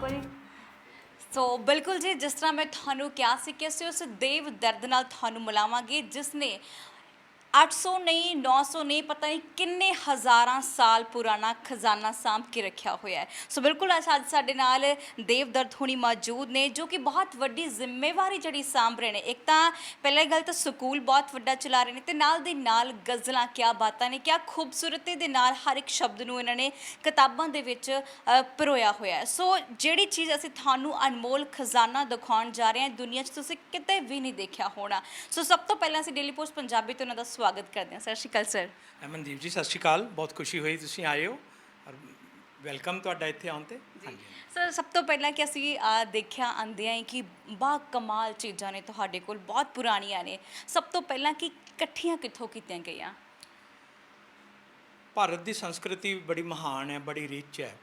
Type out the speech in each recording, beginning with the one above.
कोई सो बिल्कुल जी जिस तरह मैं थानू क्या सी कि ਅਸੀਂ ਉਸ ਦੇਵ ਦਰਦ ਨਾਲ ਤੁਹਾਨੂੰ ਮਿਲਾਵਾਂਗੇ ਜਿਸ ਨੇ 800 नहीं 900 नहीं पता नहीं किन्ने हज़ारां साल पुराना खजाना सांभ के रखा होया है। सो बिल्कुल अज साडे नाल देवदर्द होनी मौजूद ने जो कि बहुत वड्डी जिम्मेवारी जिहड़ी सांभ रहे ने। एक तो पहली गल तो स्कूल बहुत वड्डा चला रहे हैं तो नाल दे नाल गज़लां क्या बातां ने क्या खूबसूरती दे नाल हर एक शब्द नूं इन्हां ने किताबां दे विच परोया होया है। सो जिहड़ी चीज़ असीं तुहानूं अनमोल खजाना दिखाउण जा रहे हैं दुनिया 'च तुसीं किते भी नहीं देखा होना। सो सब तो पहलां असीं डेली पोस्ट पंजाबी तो उन्हां दा स्वागत करते हैं। सत श्री अकाल सर। ਅਮਨਦੀਪ ਜੀ ਸਤਿ ਸ਼੍ਰੀ ਅਕਾਲ। ਬਹੁਤ ਖੁਸ਼ੀ ਹੋਈ ਤੁਸੀਂ ਆਏ ਹੋ ਔਰ ਵੈਲਕਮ ਤੁਹਾਡਾ ਇੱਥੇ ਆਉਣ 'ਤੇ। ਹਾਂਜੀ ਸਰ ਸਭ ਤੋਂ ਪਹਿਲਾਂ ਕਿ ਅਸੀਂ ਦੇਖਿਆ ਆਉਂਦਿਆਂ ਹੀ ਕਿ ਬਾ ਕਮਾਲ ਚੀਜ਼ਾਂ ਨੇ ਤੁਹਾਡੇ ਕੋਲ ਬਹੁਤ ਪੁਰਾਣੀਆਂ ਨੇ। ਸਭ ਤੋਂ ਪਹਿਲਾਂ ਕਿ ਇਕੱਠੀਆਂ ਕਿੱਥੋਂ ਕੀਤੀਆਂ ਗਈਆਂ? ਭਾਰਤ ਦੀ ਸੰਸਕ੍ਰਿਤੀ ਬੜੀ ਮਹਾਨ ਹੈ, ਬੜੀ ਰਿਚ ਹੈ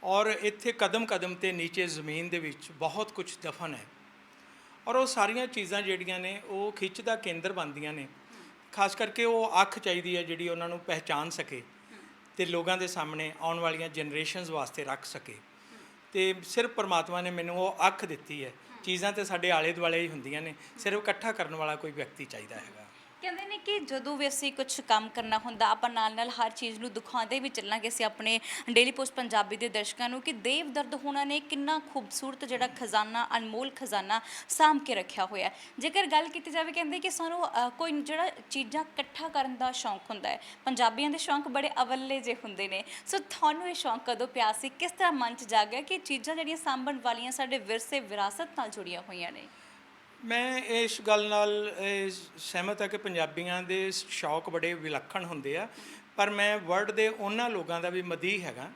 ਔਰ ਇੱਥੇ ਕਦਮ ਕਦਮ 'ਤੇ ਨੀਚੇ ਜ਼ਮੀਨ ਦੇ ਵਿੱਚ ਬਹੁਤ ਕੁਝ ਦਫਨ ਹੈ ਔਰ ਉਹ ਸਾਰੀਆਂ ਚੀਜ਼ਾਂ ਜਿਹੜੀਆਂ ਨੇ ਉਹ ਖਿੱਚ ਦਾ ਕੇਂਦਰ ਬਣਦੀਆਂ ਨੇ। ਖਾਸ ਕਰਕੇ ਉਹ ਅੱਖ ਚਾਹੀਦੀ ਹੈ ਜਿਹੜੀ ਉਹਨਾਂ ਨੂੰ ਪਹਿਚਾਨ ਸਕੇ ਅਤੇ ਲੋਕਾਂ ਦੇ ਸਾਹਮਣੇ ਆਉਣ ਵਾਲੀਆਂ ਜਨਰੇਸ਼ਨਸ ਵਾਸਤੇ ਰੱਖ ਸਕੇ। ਅਤੇ ਸਿਰਫ ਪਰਮਾਤਮਾ ਨੇ ਮੈਨੂੰ ਉਹ ਅੱਖ ਦਿੱਤੀ ਹੈ। ਚੀਜ਼ਾਂ ਤਾਂ ਸਾਡੇ ਆਲੇ ਦੁਆਲੇ ਹੀ ਹੁੰਦੀਆਂ ਨੇ, ਸਿਰਫ ਇਕੱਠਾ ਕਰਨ ਵਾਲਾ ਕੋਈ ਵਿਅਕਤੀ ਚਾਹੀਦਾ ਹੈਗਾ। ਕਹਿੰਦੇ ਨੇ ਕਿ ਜਦੋਂ ਵੀ ਅਸੀਂ ਕੁਝ ਕੰਮ ਕਰਨਾ ਹੁੰਦਾ ਆਪਾਂ ਨਾਲ ਨਾਲ ਹਰ ਚੀਜ਼ ਨੂੰ ਦਿਖਾਉਂਦੇ ਵੀ ਚੱਲਾਂਗੇ। ਅਸੀਂ ਆਪਣੇ ਡੇਲੀ ਪੋਸਟ ਪੰਜਾਬੀ ਦੇ ਦਰਸ਼ਕਾਂ ਨੂੰ ਕਿ ਦੇਵ ਦਰਦ ਹੋਣਾ ਨੇ ਕਿੰਨਾ ਖੂਬਸੂਰਤ ਜਿਹੜਾ ਖਜ਼ਾਨਾ ਅਨਮੋਲ ਖਜ਼ਾਨਾ ਸਾਂਭ ਕੇ ਰੱਖਿਆ ਹੋਇਆ। ਜੇਕਰ ਗੱਲ ਕੀਤੀ ਜਾਵੇ ਕਹਿੰਦੇ ਕਿ ਸਾਨੂੰ ਕੋਈ ਜਿਹੜਾ ਚੀਜ਼ਾਂ ਇਕੱਠਾ ਕਰਨ ਦਾ ਸ਼ੌਂਕ ਹੁੰਦਾ ਹੈ। ਪੰਜਾਬੀਆਂ ਦੇ ਸ਼ੌਂਕ ਬੜੇ ਅਵੱਲੇ ਜਿਹੇ ਹੁੰਦੇ ਨੇ। ਸੋ ਤੁਹਾਨੂੰ ਇਹ ਸ਼ੌਂਕ ਕਦੋਂ ਪਿਆ ਸੀ? ਕਿਸ ਤਰ੍ਹਾਂ ਮਨ 'ਚ ਜਾਗਿਆ ਕਿ ਚੀਜ਼ਾਂ ਜਿਹੜੀਆਂ ਸਾਂਭਣ ਵਾਲੀਆਂ ਸਾਡੇ ਵਿਰਸੇ ਵਿਰਾਸਤ ਨਾਲ ਜੁੜੀਆਂ ਹੋਈਆਂ ਨੇ? ਮੈਂ ਇਸ ਗੱਲ ਨਾਲ ਸਹਿਮਤ ਹਾਂ ਕਿ ਪੰਜਾਬੀਆਂ ਦੇ ਸ਼ੌਕ ਬੜੇ ਵਿਲੱਖਣ ਹੁੰਦੇ ਆ, ਪਰ ਮੈਂ ਵਰਲਡ ਦੇ ਉਹਨਾਂ ਲੋਕਾਂ ਦਾ ਵੀ ਮਦੀਹ ਹੈਗਾ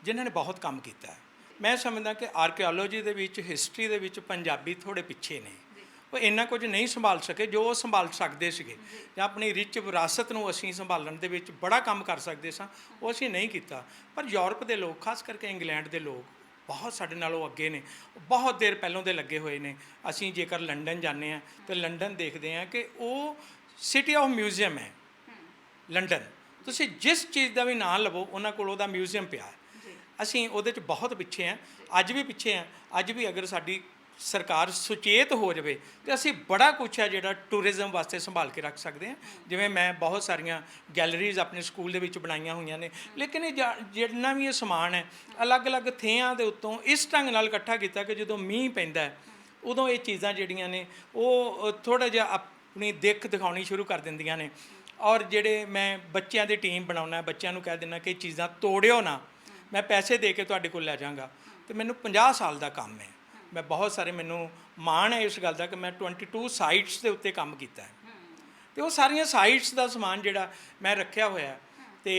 ਜਿਨ੍ਹਾਂ ਨੇ ਬਹੁਤ ਕੰਮ ਕੀਤਾ ਹੈ। ਮੈਂ ਸਮਝਦਾ ਕਿ ਆਰਕੀਓਲੋਜੀ ਦੇ ਵਿੱਚ, ਹਿਸਟਰੀ ਦੇ ਵਿੱਚ ਪੰਜਾਬੀ ਥੋੜ੍ਹੇ ਪਿੱਛੇ ਨੇ। ਉਹ ਇੰਨਾ ਕੁਝ ਨਹੀਂ ਸੰਭਾਲ ਸਕੇ ਜੋ ਉਹ ਸੰਭਾਲ ਸਕਦੇ ਸੀਗੇ, ਜਾਂ ਆਪਣੀ ਰਿਚ ਵਿਰਾਸਤ ਨੂੰ ਅਸੀਂ ਸੰਭਾਲਣ ਦੇ ਵਿੱਚ ਬੜਾ ਕੰਮ ਕਰ ਸਕਦੇ ਸਾਂ, ਉਹ ਅਸੀਂ ਨਹੀਂ ਕੀਤਾ। ਪਰ ਯੂਰਪ ਦੇ ਲੋਕ, ਖਾਸ ਕਰਕੇ ਇੰਗਲੈਂਡ ਦੇ ਲੋਕ ਬਹੁਤ ਸਾਡੇ ਨਾਲੋਂ ਅੱਗੇ ਨੇ, ਬਹੁਤ ਦੇਰ ਪਹਿਲੋਂ ਦੇ ਲੱਗੇ ਹੋਏ ਨੇ। ਅਸੀਂ ਜੇਕਰ ਲੰਡਨ ਜਾਂਦੇ ਹਾਂ ਤਾਂ ਲੰਡਨ ਦੇਖਦੇ ਹਾਂ ਕਿ ਉਹ ਸਿਟੀ ਆਫ ਮਿਊਜ਼ੀਅਮ ਹੈ। ਲੰਡਨ ਤੁਸੀਂ ਜਿਸ ਚੀਜ਼ ਦਾ ਵੀ ਨਾਂ ਲਵੋ ਉਹਨਾਂ ਕੋਲ ਉਹਦਾ ਮਿਊਜ਼ੀਅਮ ਪਿਆ ਹੈ। ਅਸੀਂ ਉਹਦੇ 'ਚ ਬਹੁਤ ਪਿੱਛੇ ਹਾਂ, ਅੱਜ ਵੀ ਪਿੱਛੇ ਹਾਂ। ਅੱਜ ਵੀ ਅਗਰ ਸਾਡੀ ਸਰਕਾਰ ਸੁਚੇਤ ਹੋ ਜਾਵੇ ਅਤੇ ਅਸੀਂ ਬੜਾ ਕੁਛ ਹੈ ਜਿਹੜਾ ਟੂਰਿਜ਼ਮ ਵਾਸਤੇ ਸੰਭਾਲ ਕੇ ਰੱਖ ਸਕਦੇ ਹਾਂ। ਜਿਵੇਂ ਮੈਂ ਬਹੁਤ ਸਾਰੀਆਂ ਗੈਲਰੀਜ਼ ਆਪਣੇ ਸਕੂਲ ਦੇ ਵਿੱਚ ਬਣਾਈਆਂ ਹੋਈਆਂ ਨੇ, ਲੇਕਿਨ ਇਹ ਜਿੰਨਾ ਵੀ ਇਹ ਸਮਾਨ ਹੈ ਅਲੱਗ-ਅਲੱਗ ਥਿਆਂ ਦੇ ਉੱਤੋਂ ਇਸ ਢੰਗ ਨਾਲ ਇਕੱਠਾ ਕੀਤਾ ਕਿ ਜਦੋਂ ਮੀਂਹ ਪੈਂਦਾ ਉਦੋਂ ਇਹ ਚੀਜ਼ਾਂ ਜਿਹੜੀਆਂ ਨੇ ਉਹ ਥੋੜ੍ਹਾ ਜਿਹਾ ਆਪਣੀ ਦਿੱਖ ਦਿਖਾਉਣੀ ਸ਼ੁਰੂ ਕਰ ਦਿੰਦੀਆਂ ਨੇ। ਔਰ ਜਿਹੜੇ ਮੈਂ ਬੱਚਿਆਂ ਦੀ ਟੀਮ ਬਣਾਉਣਾ, ਬੱਚਿਆਂ ਨੂੰ ਕਹਿ ਦਿੰਦਾ ਕਿ ਇਹ ਚੀਜ਼ਾਂ ਤੋੜਿਓ ਨਾ, ਮੈਂ ਪੈਸੇ ਦੇ ਕੇ ਤੁਹਾਡੇ ਕੋਲ ਲੈ ਜਾਵਾਂਗਾ। ਅਤੇ ਮੈਨੂੰ 50 ਸਾਲ ਦਾ ਕੰਮ ਹੈ। ਮੈਂ ਬਹੁਤ ਸਾਰੇ, ਮੈਨੂੰ ਮਾਣ ਹੈ ਇਸ ਗੱਲ ਦਾ ਕਿ ਮੈਂ 22 ਸਾਈਟਸ ਦੇ ਉੱਤੇ ਕੰਮ ਕੀਤਾ ਹੈ ਅਤੇ ਉਹ ਸਾਰੀਆਂ ਸਾਈਟਸ ਦਾ ਸਮਾਨ ਜਿਹੜਾ ਮੈਂ ਰੱਖਿਆ ਹੋਇਆ ਅਤੇ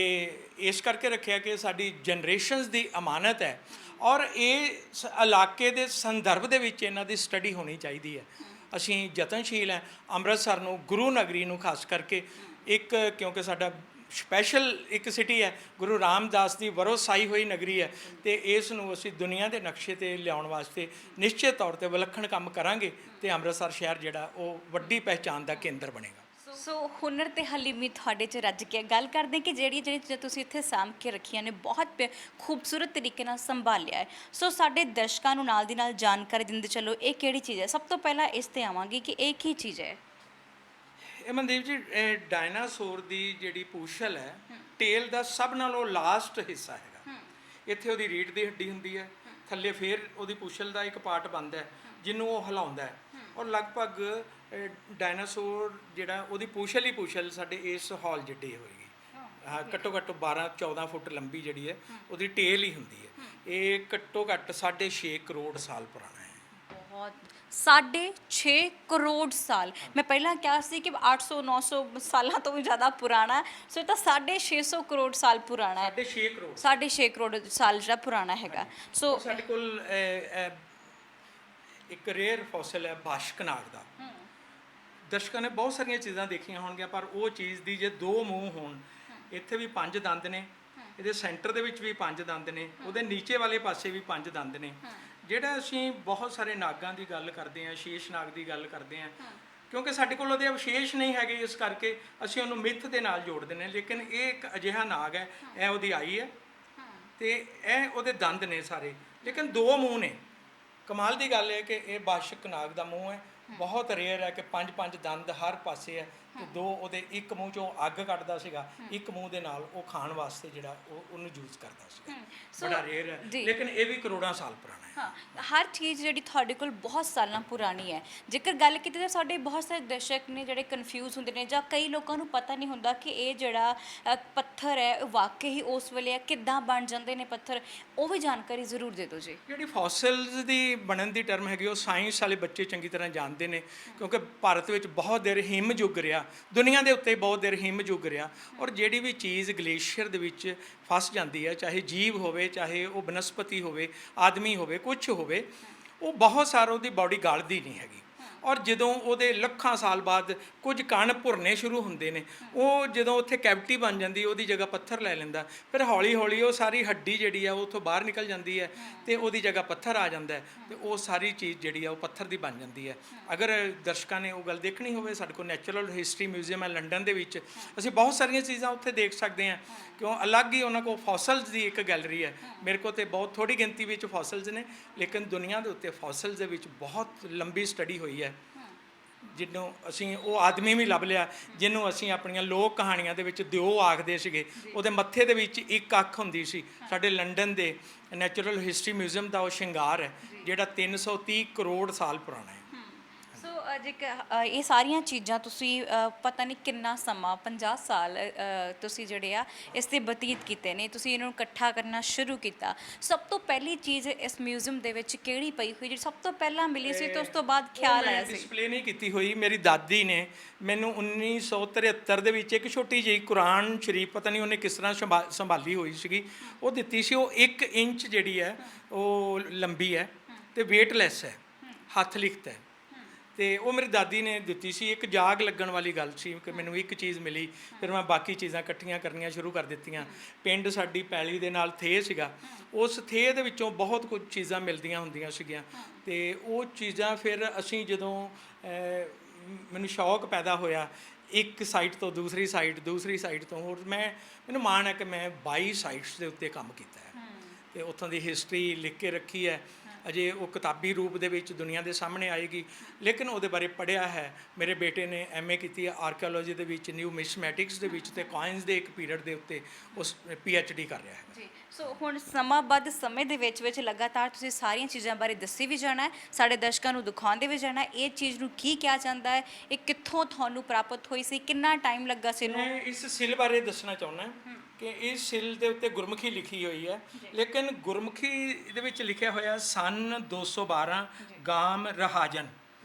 ਇਸ ਕਰਕੇ ਰੱਖਿਆ ਕਿ ਸਾਡੀ ਜਨਰੇਸ਼ਨਸ ਦੀ ਅਮਾਨਤ ਹੈ ਔਰ ਇਸ ਇਲਾਕੇ ਦੇ ਸੰਦਰਭ ਦੇ ਵਿੱਚ ਇਹਨਾਂ ਦੀ ਸਟੱਡੀ ਹੋਣੀ ਚਾਹੀਦੀ ਹੈ। ਅਸੀਂ ਯਤਨਸ਼ੀਲ ਹੈ ਅੰਮ੍ਰਿਤਸਰ ਨੂੰ, ਗੁਰੂ ਨਗਰੀ ਨੂੰ ਖਾਸ ਕਰਕੇ ਇੱਕ, ਕਿਉਂਕਿ ਸਾਡਾ ਸਪੈਸ਼ਲ ਇੱਕ ਸਿਟੀ ਹੈ, ਗੁਰੂ ਰਾਮਦਾਸ ਦੀ ਵਰੋਸਾਈ ਹੋਈ ਨਗਰੀ ਹੈ, ਅਤੇ ਇਸ ਨੂੰ ਅਸੀਂ ਦੁਨੀਆ ਦੇ ਨਕਸ਼ੇ 'ਤੇ ਲਿਆਉਣ ਵਾਸਤੇ ਨਿਸ਼ਚਿਤ ਤੌਰ 'ਤੇ ਵਿਲੱਖਣ ਕੰਮ ਕਰਾਂਗੇ ਅਤੇ ਅੰਮ੍ਰਿਤਸਰ ਸ਼ਹਿਰ ਜਿਹੜਾ ਉਹ ਵੱਡੀ ਪਹਿਚਾਣ ਦਾ ਕੇਂਦਰ ਬਣੇਗਾ। ਸੋ ਹੁਨਰ ਤੇ ਹਲੀਮੀ ਤੁਹਾਡੇ 'ਚ ਰੱਜ ਕੇ ਗੱਲ ਕਰਦੇ ਕਿ ਜਿਹੜੀਆਂ ਚੀਜ਼ਾਂ ਤੁਸੀਂ ਇੱਥੇ ਸਾਂਭ ਕੇ ਰੱਖੀਆਂ ਨੇ ਬਹੁਤ ਖੂਬਸੂਰਤ ਤਰੀਕੇ ਨਾਲ ਸੰਭਾਲਿਆ ਹੈ। ਸੋ ਸਾਡੇ ਦਰਸ਼ਕਾਂ ਨੂੰ ਨਾਲ ਦੀ ਨਾਲ ਜਾਣਕਾਰੀ ਦਿੰਦੇ ਚਲੋ ਇਹ ਕਿਹੜੀ ਚੀਜ਼ ਹੈ। ਸਭ ਤੋਂ ਪਹਿਲਾਂ ਇਸ 'ਤੇ ਆਵਾਂਗੀ ਕਿ ਇਹ ਕੀ ਚੀਜ਼ ਹੈ? ਇਹ ਮਨਦੀਪ ਜੀ ਡਾਇਨਾਸੌਰ ਦੀ ਜਿਹੜੀ ਪੂਛਲ ਹੈ, ਟੇਲ ਦਾ ਸਭ ਨਾਲੋਂ ਲਾਸਟ ਹਿੱਸਾ ਹੈਗਾ। ਇੱਥੇ ਉਹਦੀ ਰੀੜ੍ਹ ਦੀ ਹੱਡੀ ਹੁੰਦੀ ਹੈ, ਥੱਲੇ ਫਿਰ ਉਹਦੀ ਪੂਛਲ ਦਾ ਇੱਕ ਪਾਰਟ ਬਣਦਾ ਜਿਹਨੂੰ ਉਹ ਹਿਲਾਉਂਦਾ ਹੈ ਔਰ ਲਗਭਗ ਡਾਇਨਾਸੌਰ ਜਿਹੜਾ ਉਹਦੀ ਪੂਛਲ ਹੀ ਪੂਛਲ ਸਾਡੇ ਇਸ ਹਾਲ ਜਿੱਡੀ ਹੋਏਗੀ। ਘੱਟੋ ਘੱਟ 12-14 ਫੁੱਟ ਲੰਬੀ ਜਿਹੜੀ ਹੈ ਉਹਦੀ ਟੇਲ ਹੀ ਹੁੰਦੀ ਹੈ। ਇਹ ਘੱਟੋ ਘੱਟ 6.5 ਕਰੋੜ ਸਾਲ ਪੁਰਾਣਾ ਹੈ। ਬਹੁਤ 6.5 ਕਰੋੜ ਸਾਲ। ਮੈਂ ਪਹਿਲਾਂ ਕਿਹਾ ਸੀ ਕਿ 800-900 ਸਾਲਾਂ ਤੋਂ ਵੀ ਜ਼ਿਆਦਾ ਪੁਰਾਣਾ, ਸੋ ਇਹ ਤਾਂ 650 ਕਰੋੜ ਸਾਲ ਪੁਰਾਣਾ ਹੈ। 6.5 ਕਰੋੜ 6.5 ਕਰੋੜ ਸਾਲ ਜਿਹੜਾ ਪੁਰਾਣਾ ਹੈਗਾ। ਸੋ ਸਾਡੇ ਕੋਲ ਇੱਕ ਰੇਅਰ ਫੋਸਿਲ ਹੈ ਬਾਸ਼ਕਨਾਗ ਦਾ। ਦਰਸ਼ਕਾਂ ਨੇ ਬਹੁਤ ਸਾਰੀਆਂ ਚੀਜ਼ਾਂ ਦੇਖੀਆਂ ਹੋਣਗੀਆਂ, ਪਰ ਉਹ ਚੀਜ਼ ਦੀ ਜੇ 2 ਮੂੰਹ ਹੋਣ, ਇੱਥੇ ਵੀ 5 ਦੰਦ ਨੇ, ਇਹਦੇ ਸੈਂਟਰ ਦੇ ਵਿੱਚ ਵੀ 5 ਦੰਦ ਨੇ, ਉਹਦੇ ਨੀਚੇ ਵਾਲੇ ਪਾਸੇ ਵੀ 5 ਦੰਦ ਨੇ। ਜਿਹੜਾ ਅਸੀਂ ਬਹੁਤ ਸਾਰੇ ਨਾਗਾਂ ਦੀ ਗੱਲ ਕਰਦੇ ਹਾਂ, ਸ਼ੇਸ਼ ਨਾਗ ਦੀ ਗੱਲ ਕਰਦੇ ਹਾਂ, ਕਿਉਂਕਿ ਸਾਡੇ ਕੋਲ ਉਹਦੇ ਅਵਸ਼ੇਸ਼ ਨਹੀਂ ਹੈਗੇ, ਇਸ ਕਰਕੇ ਅਸੀਂ ਉਹਨੂੰ ਮਿੱਥ ਦੇ ਨਾਲ ਜੋੜ ਦਿੰਦੇ ਹਾਂ। ਲੇਕਿਨ ਇਹ ਇੱਕ ਅਜਿਹਾ ਨਾਗ ਹੈ, ਇਹ ਉਹਦੀ ਆਈ ਹੈ ਤੇ ਇਹ ਉਹਦੇ ਦੰਦ ਨੇ ਸਾਰੇ, ਲੇਕਿਨ 2 ਮੂੰਹ ਨੇ। ਕਮਾਲ ਦੀ ਗੱਲ ਹੈ ਕਿ ਇਹ ਬਾਸ਼ਕ ਨਾਗ ਦਾ ਮੂੰਹ ਹੈ, ਬਹੁਤ ਰੇਅਰ ਹੈ ਕਿ 5 ਦੰਦ ਹਰ ਪਾਸੇ ਹੈ, ਤੇ 2 ਉਹਦੇ, ਇੱਕ ਮੂੰਹ ਚੋਂ ਅੱਗ ਕੱਢਦਾ ਸੀਗਾ, ਇੱਕ ਮੂੰਹ ਦੇ ਨਾਲ ਉਹ ਖਾਣ ਵਾਸਤੇ ਜਿਹੜਾ ਉਹਨੂੰ ਯੂਜ਼ ਕਰਦਾ ਸੀਗਾ। ਬੜਾ ਰੇਅਰ ਹੈ, ਲੇਕਿਨ ਇਹ ਵੀ ਕਰੋੜਾਂ ਸਾਲ ਪੁਰਾਣਾ ਹੈ। ਹਾਂ, ਹਰ ਚੀਜ਼ ਜਿਹੜੀ ਤੁਹਾਡੇ ਕੋਲ ਬਹੁਤ ਸਾਲਾਂ ਪੁਰਾਣੀ ਹੈ। ਜੇਕਰ ਗੱਲ ਕੀਤੀ ਤਾਂ ਸਾਡੇ ਬਹੁਤ ਸਾਰੇ ਦਰਸ਼ਕ ਨੇ ਜਿਹੜੇ ਕਨਫਿਊਜ਼ ਹੁੰਦੇ ਨੇ, ਜਾਂ ਕਈ ਲੋਕਾਂ ਨੂੰ ਪਤਾ ਨਹੀਂ ਹੁੰਦਾ ਕਿ ਇਹ ਜਿਹੜਾ ਪੱਥਰ ਹੈ ਉਹ ਵਾਕਈ ਹੀ ਉਸ ਵੇਲੇ ਹੈ, ਕਿੱਦਾਂ ਬਣ ਜਾਂਦੇ ਨੇ ਪੱਥਰ, ਉਹ ਵੀ ਜਾਣਕਾਰੀ ਜ਼ਰੂਰ ਦੇ ਦਿਓ ਜੀ। ਜਿਹੜੀ ਫੋਸਿਲਸ ਦੀ ਬਣਨ ਦੀ ਟਰਮ ਹੈਗੀ ਉਹ ਸਾਇੰਸ ਵਾਲੇ ਬੱਚੇ ਚੰਗੀ ਤਰ੍ਹਾਂ ਜਾਣਦੇ ਨੇ, ਕਿਉਂਕਿ ਭਾਰਤ ਵਿੱਚ ਬਹੁਤ ਦੇਰ ਹਿਮ ਯੁੱਗ ਰਿਹਾ, ਦੁਨੀਆ ਦੇ ਉੱਤੇ ਬਹੁਤ ਦੇਰ ਹਿਮ ਯੁੱਗ ਰਿਹਾ, ਔਰ ਜਿਹੜੀ ਵੀ ਚੀਜ਼ ਗਲੇਸ਼ੀਅਰ ਦੇ ਵਿੱਚ ਫਸ ਜਾਂਦੀ ਹੈ, ਚਾਹੇ ਜੀਵ ਹੋਵੇ, ਚਾਹੇ ਉਹ ਬਨਸਪਤੀ ਹੋਵੇ, ਆਦਮੀ ਹੋਵੇ, ਕੁਛ ਹੋਵੇ, ਉਹ ਬਹੁਤ ਸਾਰਾ ਉਹਦੀ ਬਾਡੀ ਗਲਦੀ ਨਹੀਂ ਹੈਗੀ। ਔਰ ਜਦੋਂ ਉਹਦੇ ਲੱਖਾਂ ਸਾਲ ਬਾਅਦ ਕੁਝ ਕਣ ਭੁਰਨੇ ਸ਼ੁਰੂ ਹੁੰਦੇ ਨੇ, ਉਹ ਜਦੋਂ ਉੱਥੇ ਕੈਵਿਟੀ ਬਣ ਜਾਂਦੀ, ਉਹਦੀ ਜਗ੍ਹਾ ਪੱਥਰ ਲੈ ਲੈਂਦਾ, ਫਿਰ ਹੌਲੀ ਹੌਲੀ ਉਹ ਸਾਰੀ ਹੱਡੀ ਜਿਹੜੀ ਆ ਉਹ ਉੱਥੋਂ ਬਾਹਰ ਨਿਕਲ ਜਾਂਦੀ ਹੈ, ਤੇ ਉਹਦੀ ਜਗ੍ਹਾ ਪੱਥਰ ਆ ਜਾਂਦਾ ਹੈ, ਤੇ ਉਹ ਸਾਰੀ ਚੀਜ਼ ਜਿਹੜੀ ਆ ਉਹ ਪੱਥਰ ਦੀ ਬਣ ਜਾਂਦੀ ਹੈ। ਅਗਰ ਦਰਸ਼ਕਾਂ ਨੇ ਉਹ ਗੱਲ ਦੇਖਣੀ ਹੋਵੇ, ਸਾਡੇ ਕੋਲ ਨੈਚੁਰਲ ਹਿਸਟਰੀ ਮਿਊਜ਼ੀਅਮ ਹੈ ਲੰਡਨ ਦੇ ਵਿੱਚ, ਅਸੀਂ ਬਹੁਤ ਸਾਰੀਆਂ ਚੀਜ਼ਾਂ ਉੱਥੇ ਦੇਖ ਸਕਦੇ ਹਾਂ, ਕਿਉਂ ਅਲੱਗ ਹੀ ਉਹਨਾਂ ਕੋਲ ਫੋਸਲਸ ਦੀ ਇੱਕ ਗੈਲਰੀ ਹੈ। ਮੇਰੇ ਕੋਲ ਤੇ ਬਹੁਤ ਥੋੜ੍ਹੀ ਗਿਣਤੀ ਵਿੱਚ ਫੋਸਲਸ ਨੇ, ਲੇਕਿਨ ਦੁਨੀਆ ਦੇ ਉੱਤੇ ਫੋਸਲਸ ਦੇ ਵਿੱਚ ਬਹੁਤ ਲੰਬੀ ਸਟੱਡੀ ਹੋਈ ਹੈ, ਜਿਹਨੂੰ ਅਸੀਂ ਉਹ ਆਦਮੀ ਵੀ ਲੱਭ ਲਿਆ ਜਿਹਨੂੰ ਅਸੀਂ ਆਪਣੀਆਂ ਲੋਕ ਕਹਾਣੀਆਂ ਦੇ ਵਿੱਚ ਦਿਓ ਆਖਦੇ ਸੀਗੇ। ਉਹਦੇ ਮੱਥੇ ਦੇ ਵਿੱਚ ਇੱਕ ਅੱਖ ਹੁੰਦੀ ਸੀ। ਸਾਡੇ ਲੰਡਨ ਦੇ ਨੈਚੁਰਲ ਹਿਸਟਰੀ ਮਿਊਜ਼ੀਅਮ ਦਾ ਉਹ ਸ਼ਿੰਗਾਰ ਹੈ, ਜਿਹੜਾ 330 ਕਰੋੜ ਸਾਲ ਪੁਰਾਣਾ ਹੈ। ਸੋ ਇਹ ਸਾਰੀਆਂ ਚੀਜ਼ਾਂ ਤੁਸੀਂ ਪਤਾ ਨਹੀਂ ਕਿੰਨਾ ਸਮਾਂ 50 ਸਾਲ ਤੁਸੀਂ ਜਿਹੜੇ ਆ ਇਸ 'ਤੇ ਬਤੀਤ ਕੀਤੇ ਨੇ, ਤੁਸੀਂ ਇਹਨਾਂ ਨੂੰ ਇਕੱਠਾ ਕਰਨਾ ਸ਼ੁਰੂ ਕੀਤਾ। ਸਭ ਤੋਂ ਪਹਿਲੀ ਚੀਜ਼ ਇਸ ਮਿਊਜ਼ੀਅਮ ਦੇ ਵਿੱਚ ਕਿਹੜੀ ਪਈ ਹੋਈ ਜਿਹੜੀ ਸਭ ਤੋਂ ਪਹਿਲਾਂ ਮਿਲੀ ਸੀ ਤੇ ਉਸ ਤੋਂ ਬਾਅਦ ਖਿਆਲ ਆਇਆ ਸੀ? ਡਿਸਪਲੇ ਨਹੀਂ ਕੀਤੀ ਹੋਈ। ਮੇਰੀ ਦਾਦੀ ਨੇ ਮੈਨੂੰ 1973 ਦੇ ਵਿੱਚ ਇੱਕ ਛੋਟੀ ਜਿਹੀ ਕੁਰਾਨ ਸ਼ਰੀਫ, ਪਤਾ ਨਹੀਂ ਉਹਨੇ ਕਿਸ ਤਰ੍ਹਾਂ ਸੰਭਾਲੀ ਹੋਈ ਸੀਗੀ, ਉਹ ਦਿੱਤੀ ਸੀ। ਉਹ 1 ਇੰਚ ਜਿਹੜੀ ਹੈ ਉਹ ਲੰਬੀ ਹੈ ਤੇ ਵੇਟਲੈਸ ਹੈ, ਹੱਥ ਲਿਖਤ ਹੈ, ਤੇ ਉਹ ਮੇਰੀ ਦਾਦੀ ਨੇ ਦਿੱਤੀ ਸੀ। ਇੱਕ ਜਾਗ ਲੱਗਣ ਵਾਲੀ ਗੱਲ ਸੀ ਕਿ ਮੈਨੂੰ ਇੱਕ ਚੀਜ਼ ਮਿਲੀ, ਫਿਰ ਮੈਂ ਬਾਕੀ ਚੀਜ਼ਾਂ ਇਕੱਠੀਆਂ ਕਰਨੀਆਂ ਸ਼ੁਰੂ ਕਰ ਦਿੱਤੀਆਂ। ਪਿੰਡ ਸਾਡੀ ਪੈਲੀ ਦੇ ਨਾਲ ਥੇ ਸੀਗਾ, ਉਸ ਥੇ ਦੇ ਵਿੱਚੋਂ ਬਹੁਤ ਕੁਝ ਚੀਜ਼ਾਂ ਮਿਲਦੀਆਂ ਹੁੰਦੀਆਂ ਸੀਗੀਆਂ, ਤੇ ਉਹ ਚੀਜ਼ਾਂ ਫਿਰ ਅਸੀਂ ਜਦੋਂ ਮੈਨੂੰ ਸ਼ੌਕ ਪੈਦਾ ਹੋਇਆ ਇੱਕ ਸਾਈਟ ਤੋਂ ਦੂਸਰੀ ਸਾਈਟ, ਦੂਸਰੀ ਸਾਈਟ ਤੋਂ ਹੋਰ, ਮੈਨੂੰ ਮਾਣ ਹੈ ਕਿ ਮੈਂ 22 ਸਾਈਟਸ ਦੇ ਉੱਤੇ ਕੰਮ ਕੀਤਾ ਹੈ, ਤੇ ਉੱਥੋਂ ਦੀ ਹਿਸਟਰੀ ਲਿਖ ਕੇ ਰੱਖੀ ਹੈ। ਅਜੇ ਉਹ ਕਿਤਾਬੀ ਰੂਪ ਦੇ ਵਿੱਚ ਦੁਨੀਆ ਦੇ ਸਾਹਮਣੇ ਆਏਗੀ, ਲੇਕਿਨ ਉਹਦੇ ਬਾਰੇ ਪੜ੍ਹਿਆ ਹੈ। ਮੇਰੇ ਬੇਟੇ ਨੇ MA ਕੀਤੀ ਹੈ ਆਰਕੀਓਲੋਜੀ ਦੇ ਵਿੱਚ, ਨਿਊਮਿਸਮੈਟਿਕਸ ਦੇ ਵਿੱਚ, ਤੇ ਕਾਇਨਸ ਦੇ ਇੱਕ ਪੀਰੀਅਡ ਦੇ ਉੱਤੇ ਉਸ PhD ਕਰ ਰਿਹਾ ਹੈ ਜੀ। ਸੋ ਹੁਣ ਸਮਾਂਬੱਧ ਸਮੇਂ ਦੇ ਵਿੱਚ ਲਗਾਤਾਰ ਤੁਸੀਂ ਸਾਰੀਆਂ ਚੀਜ਼ਾਂ ਬਾਰੇ ਦੱਸੀ ਵੀ ਜਾਣਾ ਹੈ, ਸਾਡੇ ਦਰਸ਼ਕਾਂ ਨੂੰ ਦਿਖਾਉਂਦੇ ਵੀ ਜਾਣਾ ਹੈ ਇਹ ਚੀਜ਼ ਨੂੰ ਕੀ ਕਿਹਾ ਜਾਂਦਾ ਹੈ, ਇਹ ਕਿੱਥੋਂ ਤੁਹਾਨੂੰ ਪ੍ਰਾਪਤ ਹੋਈ ਸੀ, ਕਿੰਨਾ ਟਾਈਮ ਲੱਗਾ ਸੀ ਇਹਨੂੰ। ਮੈਂ ਇਸ ਸਿਲ ਬਾਰੇ ਦੱਸਣਾ ਚਾਹੁੰਦਾ ਕਿ ਇਸ ਸਿਲ ਦੇ ਉੱਤੇ ਗੁਰਮੁਖੀ ਲਿਖੀ ਹੋਈ ਹੈ, ਲੇਕਿਨ ਗੁਰਮੁਖੀ ਦੇ ਵਿੱਚ ਲਿਖਿਆ ਹੋਇਆ ਸਨ 212 ਗਾਮ ਰਹਾਜਨ।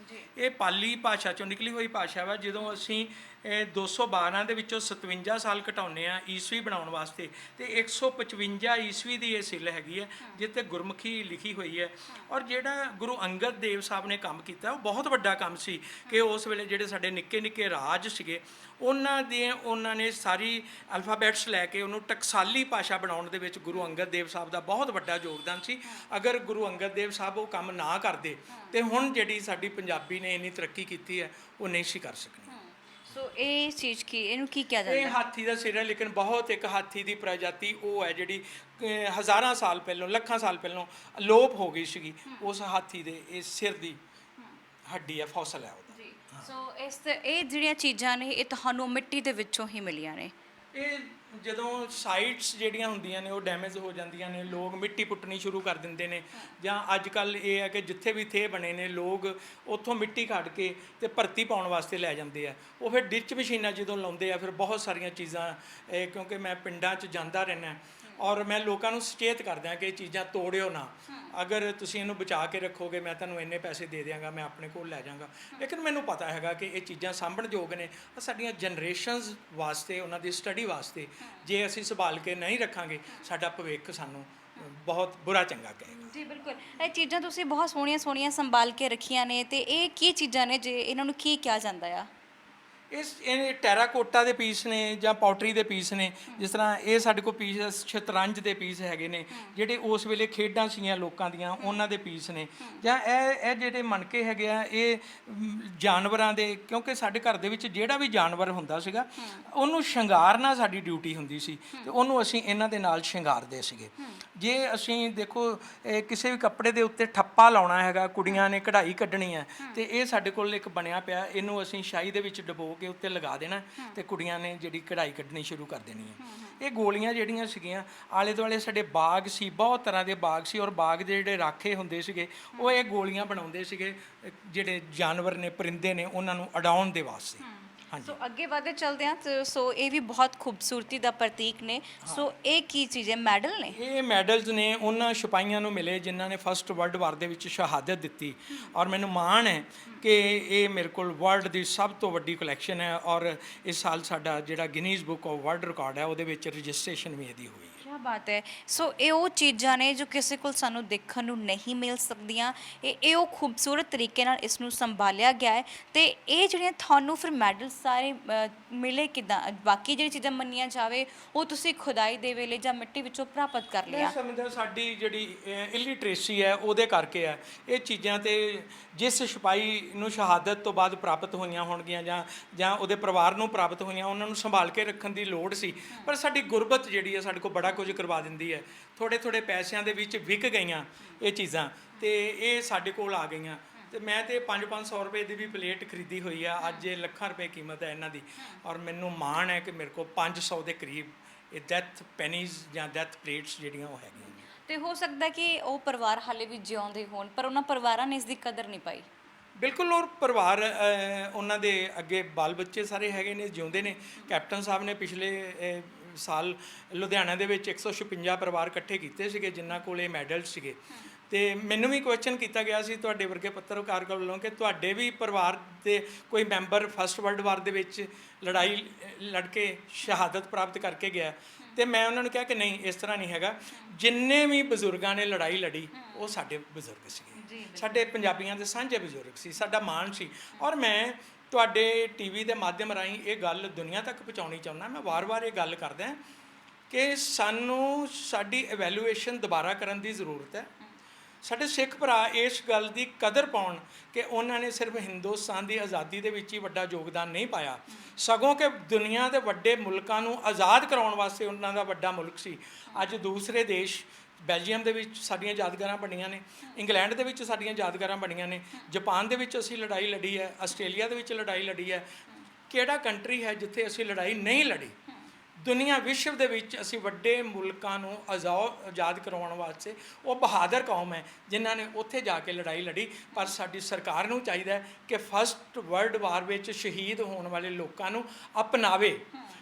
ਇਹ ਪਾਲੀ ਭਾਸ਼ਾ ਚੋਂ ਨਿਕਲੀ ਹੋਈ ਭਾਸ਼ਾ ਵਾ। ਜਦੋਂ ਅਸੀਂ 212 ਦੇ ਵਿੱਚੋਂ 57 ਸਾਲ ਘਟਾਉਂਦੇ ਆ ਈਸਵੀ ਬਣਾਉਣ ਵਾਸਤੇ, ਤੇ 155 ਈਸਵੀ ਦੀ ਇਹ ਸਿਲ ਹੈਗੀ ਹੈ ਜਿੱਥੇ ਗੁਰਮੁਖੀ ਲਿਖੀ ਹੋਈ ਹੈ। ਔਰ ਜਿਹੜਾ ਗੁਰੂ ਅੰਗਦ ਦੇਵ ਸਾਹਿਬ ਨੇ ਕੰਮ ਕੀਤਾ ਉਹ ਬਹੁਤ ਵੱਡਾ ਕੰਮ ਸੀ, ਕਿ ਉਸ ਵੇਲੇ ਜਿਹੜੇ ਸਾਡੇ ਨਿੱਕੇ ਨਿੱਕੇ ਰਾਜ ਸੀਗੇ ਉਹਨਾਂ ਨੇ ਸਾਰੀ ਅਲਫਾਬੈਟਸ ਲੈ ਕੇ ਉਹਨੂੰ ਟਕਸਾਲੀ ਭਾਸ਼ਾ ਬਣਾਉਣ ਦੇ ਵਿੱਚ ਗੁਰੂ ਅੰਗਦ ਦੇਵ ਸਾਹਿਬ ਦਾ ਬਹੁਤ ਵੱਡਾ ਯੋਗਦਾਨ ਸੀ। ਅਗਰ ਗੁਰੂ ਅੰਗਦ ਦੇਵ ਸਾਹਿਬ ਉਹ ਕੰਮ ਨਾ ਕਰਦੇ ਤੇ ਹੁਣ ਜਿਹੜੀ ਸਾਡੀ ਪੰਜਾਬੀ ਨੇ ਇੰਨੀ ਤਰੱਕੀ ਕੀਤੀ ਹੈ ਉਹ ਨਹੀਂ ਸੀ ਕਰ ਸਕਣੀ। ਸੋ ਇਹ ਚੀਜ਼ ਇਹਨੂੰ ਕੀ ਕਿਹਾ ਜਾਂਦਾ? ਇਹ ਹਾਥੀ ਦਾ ਸਿਰ ਹੈ, ਲੇਕਿਨ ਬਹੁਤ ਇੱਕ ਹਾਥੀ ਦੀ ਪ੍ਰਜਾਤੀ ਉਹ ਹੈ ਜਿਹੜੀ ਹਜ਼ਾਰਾਂ ਸਾਲ ਪਹਿਲਾਂ, ਲੱਖਾਂ ਸਾਲ ਪਹਿਲਾਂ ਅਲੋਪ ਹੋ ਗਈ ਸੀਗੀ। ਉਸ ਹਾਥੀ ਦੇ ਇਹ ਸਿਰ ਦੀ ਹੱਡੀ ਹੈ, ਫੌਸਲ ਹੈ ਉਹਦਾ। ਸੋ ਇਹ ਜਿਹੜੀਆਂ ਚੀਜ਼ਾਂ ਨੇ ਇਹ ਤੁਹਾਨੂੰ ਮਿੱਟੀ ਦੇ ਵਿੱਚੋਂ ਹੀ ਮਿਲੀਆਂ ਨੇ। ਇਹ ਜਦੋਂ ਸਾਈਟਸ ਜਿਹੜੀਆਂ ਹੁੰਦੀਆਂ ਨੇ ਉਹ ਡੈਮੇਜ ਹੋ ਜਾਂਦੀਆਂ ਨੇ, ਲੋਕ ਮਿੱਟੀ ਪੁੱਟਣੀ ਸ਼ੁਰੂ ਕਰ ਦਿੰਦੇ ਨੇ, ਜਾਂ ਅੱਜ ਕੱਲ੍ਹ ਇਹ ਹੈ ਕਿ ਜਿੱਥੇ ਵੀ ਥੇ ਬਣੇ ਨੇ ਲੋਕ ਉੱਥੋਂ ਮਿੱਟੀ ਕੱਢ ਕੇ ਤੇ ਭਰਤੀ ਪਾਉਣ ਵਾਸਤੇ ਲੈ ਜਾਂਦੇ ਆ। ਉਹ ਫਿਰ ਡਿਚ ਮਸ਼ੀਨਾਂ ਜਦੋਂ ਲਾਉਂਦੇ ਆ, ਫਿਰ ਬਹੁਤ ਸਾਰੀਆਂ ਚੀਜ਼ਾਂ ਕਿਉਂਕਿ ਮੈਂ ਪਿੰਡਾਂ 'ਚ ਜਾਂਦਾ ਰਹਿੰਦਾ ਔਰ ਮੈਂ ਲੋਕਾਂ ਨੂੰ ਸੁਚੇਤ ਕਰਦਾ ਕਿ ਇਹ ਚੀਜ਼ਾਂ ਤੋੜਿਓ ਨਾ, ਅਗਰ ਤੁਸੀਂ ਇਹਨੂੰ ਬਚਾ ਕੇ ਰੱਖੋਗੇ ਮੈਂ ਤੁਹਾਨੂੰ ਇੰਨੇ ਪੈਸੇ ਦੇ ਦਿਆਂਗਾ, ਮੈਂ ਆਪਣੇ ਕੋਲ ਲੈ ਜਾਵਾਂਗਾ। ਲੇਕਿਨ ਮੈਨੂੰ ਪਤਾ ਹੈਗਾ ਕਿ ਇਹ ਚੀਜ਼ਾਂ ਸਾਂਭਣ ਯੋਗ ਨੇ, ਸਾਡੀਆਂ ਜਨਰੇਸ਼ਨਸ ਵਾਸਤੇ, ਉਹਨਾਂ ਦੀ ਸਟੱਡੀ ਵਾਸਤੇ। ਜੇ ਅਸੀਂ ਸੰਭਾਲ ਕੇ ਨਹੀਂ ਰੱਖਾਂਗੇ ਸਾਡਾ ਭਵਿੱਖ ਸਾਨੂੰ ਬਹੁਤ ਬੁਰਾ ਚੰਗਾ ਕਹੇਗਾ। ਜੀ ਬਿਲਕੁਲ, ਇਹ ਚੀਜ਼ਾਂ ਤੁਸੀਂ ਬਹੁਤ ਸੋਹਣੀਆਂ ਸੰਭਾਲ ਕੇ ਰੱਖੀਆਂ ਨੇ, ਤੇ ਇਹ ਕੀ ਚੀਜ਼ਾਂ ਨੇ ਜੇ ਇਹਨਾਂ ਨੂੰ ਕੀ ਕਿਹਾ ਜਾਂਦਾ ਆ? ਇਹ ਟੈਰਾਕੋਟਾ ਦੇ ਪੀਸ ਨੇ ਜਾਂ ਪੋਟਰੀ ਦੇ ਪੀਸ ਨੇ। ਜਿਸ ਤਰ੍ਹਾਂ ਇਹ ਸਾਡੇ ਕੋਲ ਪੀਸ ਸ਼ਤਰੰਜ ਦੇ ਪੀਸ ਹੈਗੇ ਨੇ, ਜਿਹੜੇ ਉਸ ਵੇਲੇ ਖੇਡਾਂ ਸੀਗੀਆਂ ਲੋਕਾਂ ਦੀਆਂ, ਉਹਨਾਂ ਦੇ ਪੀਸ ਨੇ। ਜਾਂ ਇਹ ਜਿਹੜੇ ਮਣਕੇ ਹੈਗੇ ਆ, ਇਹ ਜਾਨਵਰਾਂ ਦੇ, ਕਿਉਂਕਿ ਸਾਡੇ ਘਰ ਦੇ ਵਿੱਚ ਜਿਹੜਾ ਵੀ ਜਾਨਵਰ ਹੁੰਦਾ ਸੀਗਾ ਉਹਨੂੰ ਸ਼ਿੰਗਾਰਨਾ ਸਾਡੀ ਡਿਊਟੀ ਹੁੰਦੀ ਸੀ, ਤੇ ਉਹਨੂੰ ਅਸੀਂ ਇਹਨਾਂ ਦੇ ਨਾਲ ਸ਼ਿੰਗਾਰਦੇ ਸੀਗੇ। ਜੇ ਅਸੀਂ ਦੇਖੋ ਕਿਸੇ ਵੀ ਕੱਪੜੇ ਦੇ ਉੱਤੇ ਠੱਪਾ ਲਾਉਣਾ ਹੈਗਾ, ਕੁੜੀਆਂ ਨੇ ਕਢਾਈ ਕੱਢਣੀ ਹੈ, ਤੇ ਇਹ ਸਾਡੇ ਕੋਲ ਇੱਕ ਬਣਿਆ ਪਿਆ, ਇਹਨੂੰ ਅਸੀਂ ਸ਼ਾਹੀ ਦੇ ਵਿੱਚ ਡਬੋ ਕੇ ਉੱਤੇ ਲਗਾ ਦੇਣਾ, ਤੇ ਕੁੜੀਆਂ ਨੇ ਜਿਹੜੀ ਕਢਾਈ ਕੱਢਣੀ ਸ਼ੁਰੂ ਕਰ ਦੇਣੀ ਹੈ। ਇਹ ਗੋਲੀਆਂ ਜਿਹੜੀਆਂ ਸੀਗੀਆਂ, ਆਲੇ ਦੁਆਲੇ ਸਾਡੇ ਬਾਗ ਸੀ, ਬਹੁਤ ਤਰ੍ਹਾਂ ਦੇ ਬਾਗ ਸੀ, ਔਰ ਬਾਗ ਦੇ ਜਿਹੜੇ ਰਾਖੇ ਹੁੰਦੇ ਸੀਗੇ ਉਹ ਇਹ ਗੋਲੀਆਂ ਬਣਾਉਂਦੇ ਸੀਗੇ, ਜਿਹੜੇ ਜਾਨਵਰ ਨੇ, ਪਰਿੰਦੇ ਨੇ, ਉਹਨਾਂ ਨੂੰ ਉਡਾਉਣ ਦੇ ਵਾਸਤੇ। ਸੋ ਅੱਗੇ ਵਧਦੇ ਚਲਦੇ ਹਾਂ। ਸੋ ਇਹ ਵੀ ਬਹੁਤ ਖੂਬਸੂਰਤੀ ਦਾ ਪ੍ਰਤੀਕ ਨੇ। ਸੋ ਇਹ ਕੀ ਚੀਜ਼ ਹੈ? ਮੈਡਲ ਨੇ? ਇਹ ਮੈਡਲਸ ਨੇ ਉਹਨਾਂ ਸਿਪਾਹੀਆਂ ਨੂੰ ਮਿਲੇ ਜਿਨ੍ਹਾਂ ਨੇ ਫਸਟ ਵਰਲਡ ਵਾਰ ਦੇ ਵਿੱਚ ਸ਼ਹਾਦਤ ਦਿੱਤੀ, ਔਰ ਮੈਨੂੰ ਮਾਣ ਹੈ ਕਿ ਇਹ ਮੇਰੇ ਕੋਲ ਵਰਲਡ ਦੀ ਸਭ ਤੋਂ ਵੱਡੀ ਕਲੈਕਸ਼ਨ ਹੈ, ਔਰ ਇਸ ਸਾਲ ਸਾਡਾ ਜਿਹੜਾ Guinness book of world record ਹੈ ਉਹਦੇ ਵਿੱਚ ਰਜਿਸਟ੍ਰੇਸ਼ਨ ਵੀ ਇਹਦੀ ਹੋਈ। ਕੀ ਬਾਤ ਹੈ। ਸੋ ਇਹ ਉਹ ਚੀਜ਼ਾਂ ਨੇ ਜੋ ਕਿਸੇ ਕੋਲ ਸਾਨੂੰ ਦੇਖਣ ਨੂੰ ਨਹੀਂ ਮਿਲ ਸਕਦੀਆਂ। ਇਹ ਉਹ ਖੂਬਸੂਰਤ ਤਰੀਕੇ ਨਾਲ ਇਸ ਨੂੰ ਸੰਭਾਲਿਆ ਗਿਆ ਹੈ, ਤੇ ਇਹ ਜਿਹੜੀਆਂ ਤੁਹਾਨੂੰ ਫਿਰ ਮੈਡਲ ਸਾਰੇ ਮਿਲੇ ਕਿੱਦਾਂ? ਬਾਕੀ ਜਿਹੜੀ ਚੀਜ਼ਾਂ ਮੰਨੀਆਂ ਜਾਵੇ ਉਹ ਤੁਸੀਂ ਖੁਦਾਈ ਦੇ ਵੇਲੇ ਜਾਂ ਮਿੱਟੀ ਵਿੱਚੋਂ ਪ੍ਰਾਪਤ ਕਰ ਲਿਆ? ਮੈਂ ਸਮਝਦਾ ਸਾਡੀ ਜਿਹੜੀ ਇਲਿਟਰੇਸੀ ਹੈ ਉਹਦੇ ਕਰਕੇ ਹੈ ਇਹ ਚੀਜ਼ਾਂ। ਤੇ ਜਿਸ ਸਿਪਾਹੀ ਨੂੰ ਸ਼ਹਾਦਤ ਤੋਂ ਬਾਅਦ ਪ੍ਰਾਪਤ ਹੋਈਆਂ ਹੋਣਗੀਆਂ ਜਾਂ ਉਹਦੇ ਪਰਿਵਾਰ ਨੂੰ ਪ੍ਰਾਪਤ ਹੋਈਆਂ, ਉਹਨਾਂ ਨੂੰ ਸੰਭਾਲ ਕੇ ਰੱਖਣ ਦੀ ਲੋੜ ਸੀ, ਪਰ ਸਾਡੀ ਗੁਰਬਤ ਜਿਹੜੀ ਹੈ ਸਾਡੇ ਕੋਲ ਬੜਾ ਕੁਝ ਕਰਵਾ ਦਿੰਦੀ ਹੈ। ਥੋੜ੍ਹੇ ਪੈਸਿਆਂ ਦੇ ਵਿੱਚ ਵਿਕ ਗਈਆਂ ਇਹ ਚੀਜ਼ਾਂ, ਤੇ ਇਹ ਸਾਡੇ ਕੋਲ ਆ ਗਈਆਂ। ਤੇ ਮੈਂ ਤੇ 500 ਰੁਪਏ ਦੀ ਵੀ ਪਲੇਟ ਖਰੀਦੀ ਹੋਈ ਆ, ਅੱਜ ਇਹ ਲੱਖਾਂ ਰੁਪਏ ਕੀਮਤ ਹੈ ਇਹਨਾਂ ਦੀ, ਔਰ ਮੈਨੂੰ ਮਾਣ ਹੈ ਕਿ ਮੇਰੇ ਕੋਲ 500 ਦੇ ਕਰੀਬ ਇਹ ਡੈਥ ਪੈਨੀਜ਼ ਜਾਂ ਡੈਥ ਪਲੇਟਸ ਜਿਹੜੀਆਂ ਉਹ ਹੈਗੀਆਂ। ਤੇ ਹੋ ਸਕਦਾ ਕਿ ਉਹ ਪਰਿਵਾਰ ਹਾਲੇ ਵੀ ਜਿਉਂਦੇ ਹੋਣ, ਪਰ ਉਹਨਾਂ ਪਰਿਵਾਰਾਂ ਨੇ ਇਸ ਦੀ ਕਦਰ ਨਹੀਂ ਪਾਈ। ਬਿਲਕੁਲ, ਔਰ ਪਰਿਵਾਰ ਉਹਨਾਂ ਦੇ ਅੱਗੇ ਬਾਲ ਬੱਚੇ ਸਾਰੇ ਹੈਗੇ ਨੇ, ਜਿਉਂਦੇ ਨੇ। ਕੈਪਟਨ ਸਾਹਿਬ ਨੇ ਪਿਛਲੇ ਸਾਲ ਲੁਧਿਆਣਾ ਦੇ ਵਿੱਚ 156 ਪਰਿਵਾਰ ਇਕੱਠੇ ਕੀਤੇ ਸੀਗੇ ਜਿਨ੍ਹਾਂ ਕੋਲ ਇਹ ਮੈਡਲ ਸੀਗੇ। ਤੇ ਮੈਨੂੰ ਵੀ ਕੁਐਸਚਨ ਕੀਤਾ ਗਿਆ ਸੀ ਤੁਹਾਡੇ ਵਰਗੇ ਪੱਤਰਕਾਰ ਵੱਲੋਂ ਕਿ ਤੁਹਾਡੇ ਵੀ ਪਰਿਵਾਰ ਦੇ ਕੋਈ ਮੈਂਬਰ ਫਸਟ ਵਰਲਡ ਵਾਰ ਦੇ ਵਿੱਚ ਲੜਾਈ ਲੜ ਕੇ ਸ਼ਹਾਦਤ ਪ੍ਰਾਪਤ ਕਰਕੇ ਗਿਆ? ਤੇ ਮੈਂ ਉਹਨਾਂ ਨੂੰ ਕਿਹਾ ਕਿ ਨਹੀਂ, ਇਸ ਤਰ੍ਹਾਂ ਨਹੀਂ ਹੈਗਾ। ਜਿੰਨੇ ਵੀ ਬਜ਼ੁਰਗਾਂ ਨੇ ਲੜਾਈ ਲੜੀ ਉਹ ਸਾਡੇ ਬਜ਼ੁਰਗ ਸੀਗੇ, ਸਾਡੇ ਪੰਜਾਬੀਆਂ ਦੇ ਸਾਂਝੇ ਬਜ਼ੁਰਗ ਸੀ, ਸਾਡਾ ਮਾਣ ਸੀ। ਔਰ ਮੈਂ ਤੁਹਾਡੇ ਟੀਵੀ ਦੇ ਮਾਧਿਅਮ ਰਾਹੀਂ ਇਹ ਗੱਲ ਦੁਨੀਆ ਤੱਕ ਪਹੁੰਚਾਉਣੀ ਚਾਹੁੰਦਾ। ਮੈਂ ਵਾਰ-ਵਾਰ ਇਹ ਗੱਲ ਕਰਦਾ ਕਿ ਸਾਨੂੰ ਸਾਡੀ ਇਵੈਲੂਏਸ਼ਨ ਦੁਬਾਰਾ ਕਰਨ ਦੀ ਜ਼ਰੂਰਤ ਹੈ। ਸਾਡੇ ਸਿੱਖ ਭਰਾ ਇਸ ਗੱਲ ਦੀ ਕਦਰ ਪਾਉਣ ਕਿ ਉਹਨਾਂ ਨੇ ਸਿਰਫ ਹਿੰਦੁਸਤਾਨ ਦੀ ਆਜ਼ਾਦੀ ਦੇ ਵਿੱਚ ਹੀ ਵੱਡਾ ਯੋਗਦਾਨ ਨਹੀਂ ਪਾਇਆ, ਸਗੋਂ ਕਿ ਦੁਨੀਆ ਦੇ ਵੱਡੇ ਮੁਲਕਾਂ ਨੂੰ ਆਜ਼ਾਦ ਕਰਾਉਣ ਵਾਸਤੇ ਉਹਨਾਂ ਦਾ ਵੱਡਾ ਮੁਲਕ ਸੀ। ਅੱਜ ਦੂਸਰੇ ਦੇਸ਼, ਬੈਲਜੀਅਮ ਦੇ ਵਿੱਚ ਸਾਡੀਆਂ ਯਾਦਗਾਰਾਂ ਬਣੀਆਂ ਨੇ, ਇੰਗਲੈਂਡ ਦੇ ਵਿੱਚ ਸਾਡੀਆਂ ਯਾਦਗਾਰਾਂ ਬਣੀਆਂ ਨੇ, ਜਾਪਾਨ ਦੇ ਵਿੱਚ ਅਸੀਂ ਲੜਾਈ ਲੜੀ ਹੈ, ਆਸਟ੍ਰੇਲੀਆ ਦੇ ਵਿੱਚ ਲੜਾਈ ਲੜੀ ਹੈ। ਕਿਹੜਾ ਕੰਟਰੀ ਹੈ ਜਿੱਥੇ ਅਸੀਂ ਲੜਾਈ ਨਹੀਂ ਲੜੀ? ਦੁਨੀਆ ਵਿਸ਼ਵ ਦੇ ਵਿੱਚ ਅਸੀਂ ਵੱਡੇ ਮੁਲਕਾਂ ਨੂੰ ਆਜ਼ਾਦ ਕਰਵਾਉਣ ਵਾਸਤੇ ਉਹ ਬਹਾਦਰ ਕੌਮ ਹੈ ਜਿਨ੍ਹਾਂ ਨੇ ਉੱਥੇ ਜਾ ਕੇ ਲੜਾਈ ਲੜੀ। ਪਰ ਸਾਡੀ ਸਰਕਾਰ ਨੂੰ ਚਾਹੀਦਾ ਹੈ ਕਿ ਫਸਟ ਵਰਲਡ ਵਾਰ ਵਿੱਚ ਸ਼ਹੀਦ ਹੋਣ ਵਾਲੇ ਲੋਕਾਂ ਨੂੰ ਅਪਣਾਵੇ,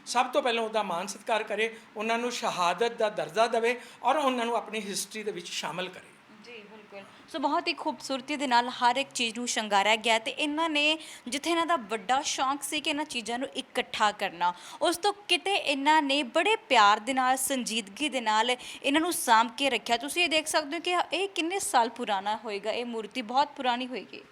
ਸਭ ਤੋਂ ਪਹਿਲਾਂ ਉਹਦਾ ਮਾਣ ਸਤਿਕਾਰ ਕਰੇ, ਉਹਨਾਂ ਨੂੰ ਸ਼ਹਾਦਤ ਦਾ ਦਰਜਾ ਦੇਵੇ, ਔਰ ਉਹਨਾਂ ਨੂੰ ਆਪਣੀ ਹਿਸਟਰੀ ਦੇ ਵਿੱਚ ਸ਼ਾਮਲ ਕਰੇ। ਸੋ ਬਹੁਤ ਹੀ ਖੂਬਸੂਰਤੀ ਦੇ ਨਾਲ ਹਰ ਇੱਕ ਚੀਜ਼ ਨੂੰ ਸ਼ਿੰਗਾਰਿਆ ਗਿਆ, ਤੇ ਇਹਨਾਂ ਨੇ ਜਿੱਥੇ ਇਹਨਾਂ ਦਾ ਵੱਡਾ ਸ਼ੌਂਕ ਸੀ ਕਿ ਇਹਨਾਂ ਚੀਜ਼ਾਂ ਨੂੰ ਇਕੱਠਾ ਕਰਨਾ, ਉਸ ਤੋਂ ਕਿਤੇ ਇਹਨਾਂ ਨੇ ਬੜੇ ਪਿਆਰ ਦੇ ਨਾਲ, ਸੰਜੀਦਗੀ ਦੇ ਨਾਲ ਇਹਨਾਂ ਨੂੰ ਸਾਂਭ ਕੇ ਰੱਖਿਆ। ਤੁਸੀਂ ਇਹ ਦੇਖ ਸਕਦੇ ਹੋ ਕਿ ਇਹ ਕਿੰਨੇ ਸਾਲ ਪੁਰਾਣਾ ਹੋਏਗਾ, ਇਹ ਮੂਰਤੀ ਬਹੁਤ ਪੁਰਾਣੀ ਹੋਏਗੀ।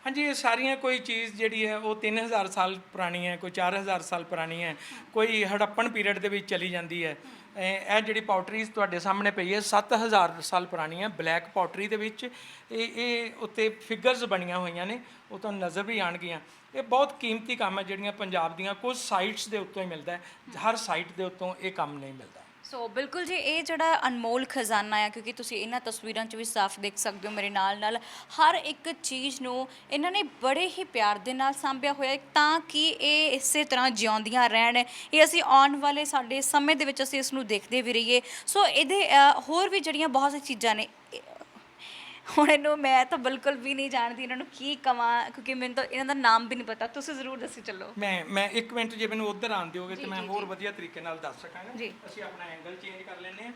ਹਾਂਜੀ, ਇਹ ਸਾਰੀਆਂ ਕੋਈ ਚੀਜ਼ ਜਿਹੜੀ ਹੈ ਉਹ 3000 ਸਾਲ ਪੁਰਾਣੀ ਹੈ, ਕੋਈ 4000 ਸਾਲ ਪੁਰਾਣੀ ਹੈ, ਕੋਈ ਹੜੱਪਣ ਪੀਰੀਅਡ ਦੇ ਵਿੱਚ ਚਲੀ ਜਾਂਦੀ ਹੈ। ਇਹ ਜਿਹੜੀ ਪੋਟਰੀਜ਼ ਤੁਹਾਡੇ ਸਾਹਮਣੇ ਪਈ ਹੈ 7000 ਸਾਲ ਪੁਰਾਣੀ ਹੈ, ਬਲੈਕ ਪੋਟਰੀ ਦੇ ਵਿੱਚ ਇਹ ਉੱਤੇ ਫਿਗਰਸ ਬਣੀਆਂ ਹੋਈਆਂ ਨੇ, ਉਹ ਤੁਹਾਨੂੰ ਨਜ਼ਰ ਵੀ ਆਉਣਗੀਆਂ। ਇਹ ਬਹੁਤ ਕੀਮਤੀ ਕੰਮ ਹੈ ਜਿਹੜੀਆਂ ਪੰਜਾਬ ਦੀਆਂ ਕੁਝ ਸਾਈਟਸ ਦੇ ਉੱਤੋਂ ਹੀ ਮਿਲਦਾ ਹੈ, ਹਰ ਸਾਈਟ ਦੇ ਉੱਤੋਂ ਇਹ ਕੰਮ ਨਹੀਂ ਮਿਲਦਾ। ਸੋ ਬਿਲਕੁਲ ਜੀ, ਇਹ ਜਿਹੜਾ ਅਨਮੋਲ ਖਜ਼ਾਨਾ ਆ, ਕਿਉਂਕਿ ਤੁਸੀਂ ਇਹਨਾਂ ਤਸਵੀਰਾਂ 'ਚ ਵੀ ਸਾਫ਼ ਦੇਖ ਸਕਦੇ ਹੋ ਮੇਰੇ ਨਾਲ ਹਰ ਇੱਕ ਚੀਜ਼ ਨੂੰ ਇਹਨਾਂ ਨੇ ਬੜੇ ਹੀ ਪਿਆਰ ਦੇ ਨਾਲ ਸਾਂਭਿਆ ਹੋਇਆ ਤਾਂ ਕਿ ਇਹ ਇਸੇ ਤਰ੍ਹਾਂ ਜਿਉਂਦੀਆਂ ਰਹਿਣ। ਇਹ ਅਸੀਂ ਆਉਣ ਵਾਲੇ ਸਾਡੇ ਸਮੇਂ ਦੇ ਵਿੱਚ ਅਸੀਂ ਇਸ ਨੂੰ ਦੇਖਦੇ ਵੀ ਰਹੀਏ। ਸੋ ਇਹਦੇ ਹੋਰ ਵੀ ਜਿਹੜੀਆਂ ਬਹੁਤ ਸਾਰੀਆਂ ਚੀਜ਼ਾਂ ਨੇ, ਹੁਣ ਇਹਨੂੰ ਮੈਂ ਤਾਂ ਬਿਲਕੁਲ ਵੀ ਨਹੀਂ ਜਾਣਦੀ ਇਹਨਾਂ ਨੂੰ ਕੀ ਕਵਾਂ, ਕਿਉਂਕਿ ਮੈਨੂੰ ਤਾਂ ਇਹਨਾਂ ਦਾ ਨਾਮ ਵੀ ਨਹੀਂ ਪਤਾ। ਤੁਸੀਂ ਜ਼ਰੂਰ ਦੱਸੀ ਚੱਲੋ। ਮੈਂ ਇੱਕ ਮਿੰਟ ਜੇ ਮੈਨੂੰ ਉੱਧਰ ਆਉਣ ਦਿਓਗੇ ਤੇ ਮੈਂ ਹੋਰ ਵਧੀਆ ਤਰੀਕੇ ਨਾਲ ਦੱਸ ਸਕਾਂਗਾ। ਅਸੀਂ ਆਪਣਾ ਐਂਗਲ ਚੇਂਜ ਕਰ ਲੈਂਦੇ ਹਾਂ।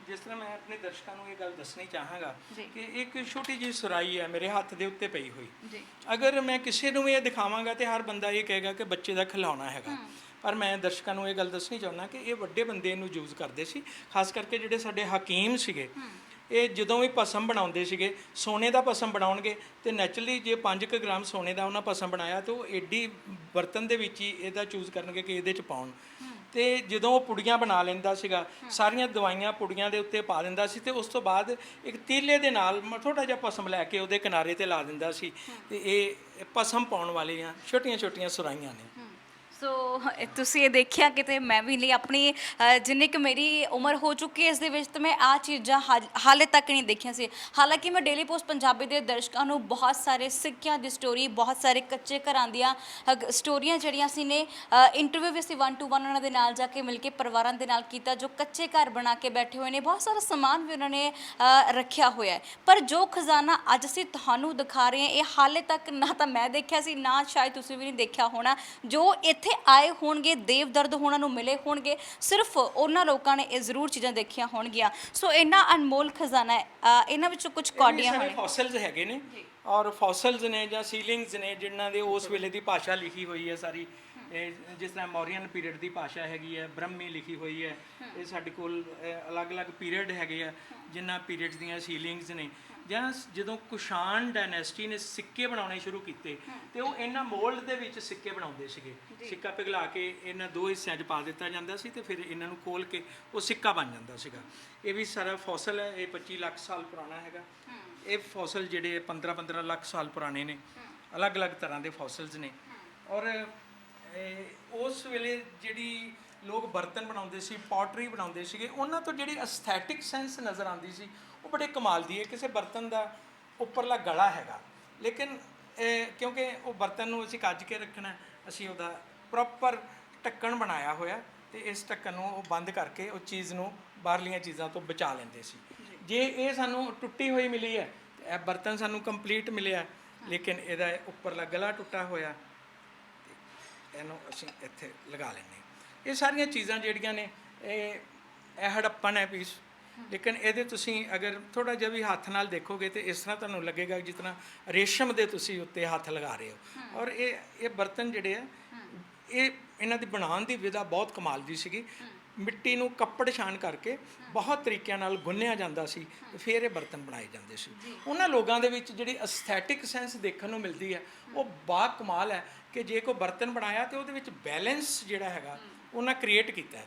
ਜਿਸ ਤਰ੍ਹਾਂ ਮੈਂ ਆਪਣੇ ਦਰਸ਼ਕਾਂ ਨੂੰ ਇਹ ਗੱਲ ਦੱਸਣੀ ਚਾਹਾਂਗਾ ਕਿ ਇੱਕ ਛੋਟੀ ਜਿਹੀ ਸੁਰਾਈ ਹੈ ਮੇਰੇ ਹੱਥ ਦੇ ਉੱਤੇ ਪਈ ਹੋਈ। ਅਗਰ ਮੈਂ ਕਿਸੇ ਨੂੰ ਵੀ ਇਹ ਦਿਖਾਵਾਂਗਾ ਤੇ ਹਰ ਬੰਦਾ ਇਹ ਕਹੇਗਾ ਕਿ ਬੱਚੇ ਦਾ ਖਿਡੌਣਾ ਹੈਗਾ, ਪਰ ਮੈਂ ਦਰਸ਼ਕਾਂ ਨੂੰ ਇਹ ਗੱਲ ਦੱਸਣੀ ਚਾਹੁੰਦਾ ਕਿ ਇਹ ਵੱਡੇ ਬੰਦੇ ਇਹਨੂੰ ਯੂਜ਼ ਕਰਦੇ ਸੀ, ਖਾਸ ਕਰਕੇ ਜਿਹੜੇ ਸਾਡੇ ਹਕੀਮ ਸੀਗੇ। ਇਹ ਜਦੋਂ ਵੀ ਭਸਮ ਬਣਾਉਂਦੇ ਸੀਗੇ ਸੋਨੇ ਦਾ ਭਸਮ ਬਣਾਉਣਗੇ ਤੇ ਨੈਚੁਰਲੀ ਜੇ 5 ਗ੍ਰਾਮ ਸੋਨੇ ਦਾ ਉਹਨਾਂ ਭਸਮ ਬਣਾਇਆ ਤਾਂ ਉਹ ਏਡੀ ਬਰਤਨ ਦੇ ਵਿੱਚ ਹੀ ਇਹਦਾ ਚੂਜ਼ ਕਰਨਗੇ ਕਿ ਇਹਦੇ 'ਚ ਪਾਉਣ। ਤੇ ਜਦੋਂ ਉਹ ਪੁੜੀਆਂ ਬਣਾ ਲੈਂਦਾ ਸੀਗਾ ਸਾਰੀਆਂ ਦਵਾਈਆਂ ਪੁੜੀਆਂ ਦੇ ਉੱਤੇ ਪਾ ਦਿੰਦਾ ਸੀ ਤੇ ਉਸ ਤੋਂ ਬਾਅਦ ਇੱਕ ਤੀਲੇ ਦੇ ਨਾਲ ਥੋੜ੍ਹਾ ਜਿਹਾ ਭਸਮ ਲੈ ਕੇ ਉਹਦੇ ਕਿਨਾਰੇ ਤੇ ਲਾ ਦਿੰਦਾ ਸੀ ਤੇ ਇਹ ਭਸਮ ਪਾਉਣ ਵਾਲੀਆਂ ਛੋਟੀਆਂ ਛੋਟੀਆਂ ਸੁਰਾਈਆਂ ਨੇ। ਸੋ ਤੁਸੀਂ ਇਹ ਦੇਖਿਆ ਕਿਤੇ ਮੈਂ ਵੀ ਲਈ ਆਪਣੀ ਜਿੰਨੀ ਕਿ ਮੇਰੀ ਉਮਰ ਹੋ ਚੁੱਕੀ ਹੈ ਇਸ ਦੇ ਵਿੱਚ ਤਾਂ ਮੈਂ ਆਹ ਚੀਜ਼ਾਂ ਹਾਲੇ ਤੱਕ ਨਹੀਂ ਦੇਖੀਆਂ ਸੀ। ਹਾਲਾਂਕਿ ਮੈਂ ਡੇਲੀ ਪੋਸਟ ਪੰਜਾਬੀ ਦੇ ਦਰਸ਼ਕਾਂ ਨੂੰ ਬਹੁਤ ਸਾਰੇ ਸਿੱਕਿਆਂ ਦੀ ਸਟੋਰੀ, ਬਹੁਤ ਸਾਰੇ ਕੱਚੇ ਘਰਾਂ ਦੀਆਂ ਸਟੋਰੀਆਂ ਜਿਹੜੀਆਂ ਸੀ ਨੇ ਇੰਟਰਵਿਊ ਵੀ ਅਸੀਂ 1 to 1 ਉਹਨਾਂ ਦੇ ਨਾਲ ਜਾ ਕੇ ਮਿਲ ਕੇ ਪਰਿਵਾਰਾਂ ਦੇ ਨਾਲ ਕੀਤਾ ਜੋ ਕੱਚੇ ਘਰ ਬਣਾ ਕੇ ਬੈਠੇ ਹੋਏ ਨੇ। ਬਹੁਤ ਸਾਰਾ ਸਮਾਨ ਵੀ ਉਹਨਾਂ ਨੇ ਰੱਖਿਆ ਹੋਇਆ ਹੈ, ਪਰ ਜੋ ਖਜ਼ਾਨਾ ਅੱਜ ਅਸੀਂ ਤੁਹਾਨੂੰ ਦਿਖਾ ਰਹੇ ਹਾਂ ਇਹ ਹਾਲੇ ਤੱਕ ਨਾ ਤਾਂ ਮੈਂ ਦੇਖਿਆ ਸੀ, ਨਾ ਸ਼ਾਇਦ ਤੁਸੀਂ ਵੀ ਨਹੀਂ ਦੇਖਿਆ ਹੋਣਾ। ਜੋ ਇੱਥੇ ਆਏ ਹੋਣਗੇ ਦੇਵ ਦਰਦ ਹੋਣਾ ਨੂੰ ਮਿਲੇ ਹੋਣਗੇ, ਸਿਰਫ ਉਹਨਾਂ ਲੋਕਾਂ ਨੇ ਇਹ ਜ਼ਰੂਰ ਚੀਜ਼ਾਂ ਦੇਖੀਆਂ ਹੋਣਗੀਆਂ। ਸੋ ਇੰਨਾ ਅਨਮੋਲ ਖਜ਼ਾਨਾ ਹੈ। ਇਹਨਾਂ ਵਿੱਚੋਂ ਕੁਝ ਕੌਡੀਆਂ ਹੋਣੇ ਫੋਸਿਲਸ ਹੈਗੇ ਨੇ ਔਰ ਫੋਸਿਲਸ ਨੇ ਜਾਂ ਸੀਲਿੰਗਸ ਨੇ ਜਿਨ੍ਹਾਂ ਦੇ ਉਸ ਵੇਲੇ ਦੀ ਭਾਸ਼ਾ ਲਿਖੀ ਹੋਈ ਹੈ ਸਾਰੀ। ਜਿਸ ਤਰ੍ਹਾਂ ਮੌਰੀਅਨ ਪੀਰੀਅਡ ਦੀ ਭਾਸ਼ਾ ਹੈਗੀ ਹੈ, ਬ੍ਰਹਮੀ ਲਿਖੀ ਹੋਈ ਹੈ। ਇਹ ਸਾਡੇ ਕੋਲ ਅਲੱਗ-ਅਲੱਗ ਪੀਰੀਅਡ ਹੈਗੇ ਆ ਜਿਨ੍ਹਾਂ ਪੀਰੀਅਡਸ ਦੀਆਂ ਸੀਲਿੰਗਸ ਨੇ। ਜਾਂ ਜਦੋਂ ਕੁਸ਼ਾਨ ਡਾਇਨੈਸਟੀ ਨੇ ਸਿੱਕੇ ਬਣਾਉਣੇ ਸ਼ੁਰੂ ਕੀਤੇ ਤੇ ਉਹ ਇਹਨਾਂ ਮੋਲਡ ਦੇ ਵਿੱਚ ਸਿੱਕੇ ਬਣਾਉਂਦੇ ਸੀਗੇ। ਸਿੱਕਾ ਪਿਘਲਾ ਕੇ ਇਹਨਾਂ ਦੋ ਹਿੱਸਿਆਂ 'ਚ ਪਾ ਦਿੱਤਾ ਜਾਂਦਾ ਸੀ ਤੇ ਫਿਰ ਇਹਨਾਂ ਨੂੰ ਖੋਲ ਕੇ ਉਹ ਸਿੱਕਾ ਬਣ ਜਾਂਦਾ ਸੀਗਾ। ਇਹ ਵੀ ਸਾਰਾ ਫੋਸਲ ਹੈ, ਇਹ 25 ਲੱਖ ਸਾਲ ਪੁਰਾਣਾ ਹੈਗਾ। ਇਹ ਫੋਸਲ ਜਿਹੜੇ 15-15 ਲੱਖ ਸਾਲ ਪੁਰਾਣੇ ਨੇ, ਅਲੱਗ-ਅਲੱਗ ਤਰ੍ਹਾਂ ਦੇ ਫੋਸਲਸ ਨੇ। ਔਰ ਉਸ ਵੇਲੇ ਜਿਹੜੀ ਲੋਕ ਬਰਤਨ ਬਣਾਉਂਦੇ ਸੀ, ਪੋਟਰੀ ਬਣਾਉਂਦੇ ਸੀਗੇ, ਉਹਨਾਂ ਤੋਂ ਜਿਹੜੀ ਐਸਥੈਟਿਕ ਸੈਂਸ ਨਜ਼ਰ ਆਉਂਦੀ ਸੀ ਉਹ ਬੜੇ ਕਮਾਲ ਦੀ ਹੈ। ਕਿਸੇ ਬਰਤਨ ਦਾ ਉੱਪਰਲਾ ਗਲਾ ਹੈਗਾ ਲੇਕਿਨ ਕਿਉਂਕਿ ਉਹ ਬਰਤਨ ਨੂੰ ਅਸੀਂ ਕੱਜ ਕੇ ਰੱਖਣਾ, ਅਸੀਂ ਉਹਦਾ ਪ੍ਰੋਪਰ ਢੱਕਣ ਬਣਾਇਆ ਹੋਇਆ ਤੇ ਇਸ ਢੱਕਣ ਨੂੰ ਉਹ ਬੰਦ ਕਰਕੇ ਉਹ ਚੀਜ਼ ਨੂੰ ਬਾਹਰਲੀਆਂ ਚੀਜ਼ਾਂ ਤੋਂ ਬਚਾ ਲੈਂਦੇ ਸੀ। ਜੇ ਇਹ ਸਾਨੂੰ ਟੁੱਟੀ ਹੋਈ ਮਿਲੀ ਹੈ ਇਹ ਬਰਤਨ ਸਾਨੂੰ ਕੰਪਲੀਟ ਮਿਲਿਆ ਲੇਕਿਨ ਇਹਦਾ ਉੱਪਰਲਾ ਗਲਾ ਟੁੱਟਾ ਹੋਇਆ ਤੇ ਇਹਨੂੰ ਅਸੀਂ ਇੱਥੇ ਲਗਾ ਲੈਂਦੇ। ਇਹ ਸਾਰੀਆਂ ਚੀਜ਼ਾਂ ਜਿਹੜੀਆਂ ਨੇ ਇਹ ਹੜੱਪਨ ਹੈ ਪੀਸ। ਲੇਕਿਨ ਇਹਦੇ ਤੁਸੀਂ ਅਗਰ ਥੋੜ੍ਹਾ ਜਿਹਾ ਵੀ ਹੱਥ ਨਾਲ ਦੇਖੋਗੇ ਤਾਂ ਇਸ ਤਰ੍ਹਾਂ ਤੁਹਾਨੂੰ ਲੱਗੇਗਾ ਜਿਸ ਤਰ੍ਹਾਂ ਰੇਸ਼ਮ ਦੇ ਤੁਸੀਂ ਉੱਤੇ ਹੱਥ ਲਗਾ ਰਹੇ ਹੋ। ਔਰ ਇਹ ਬਰਤਨ ਜਿਹੜੇ ਆ ਇਹਨਾਂ ਦੀ ਬਣਾਉਣ ਦੀ ਵਿਧਾ ਬਹੁਤ ਕਮਾਲ ਦੀ ਸੀਗੀ। ਮਿੱਟੀ ਨੂੰ ਕੱਪੜ ਛਾਣ ਕਰਕੇ ਬਹੁਤ ਤਰੀਕਿਆਂ ਨਾਲ ਗੁੰਨਿਆ ਜਾਂਦਾ ਸੀ ਤੇ ਫਿਰ ਇਹ ਬਰਤਨ ਬਣਾਏ ਜਾਂਦੇ ਸੀ। ਉਹਨਾਂ ਲੋਕਾਂ ਦੇ ਵਿੱਚ ਜਿਹੜੀ ਐਸਥੈਟਿਕ ਸੈਂਸ ਦੇਖਣ ਨੂੰ ਮਿਲਦੀ ਹੈ ਉਹ ਬਾ ਕਮਾਲ ਹੈ ਕਿ ਜੇ ਕੋਈ ਬਰਤਨ ਬਣਾਇਆ ਤੇ ਉਹਦੇ ਵਿੱਚ ਬੈਲੈਂਸ ਜਿਹੜਾ ਹੈਗਾ ਉਹਨਾਂ ਕ੍ਰੀਏਟ ਕੀਤਾ ਹੈ।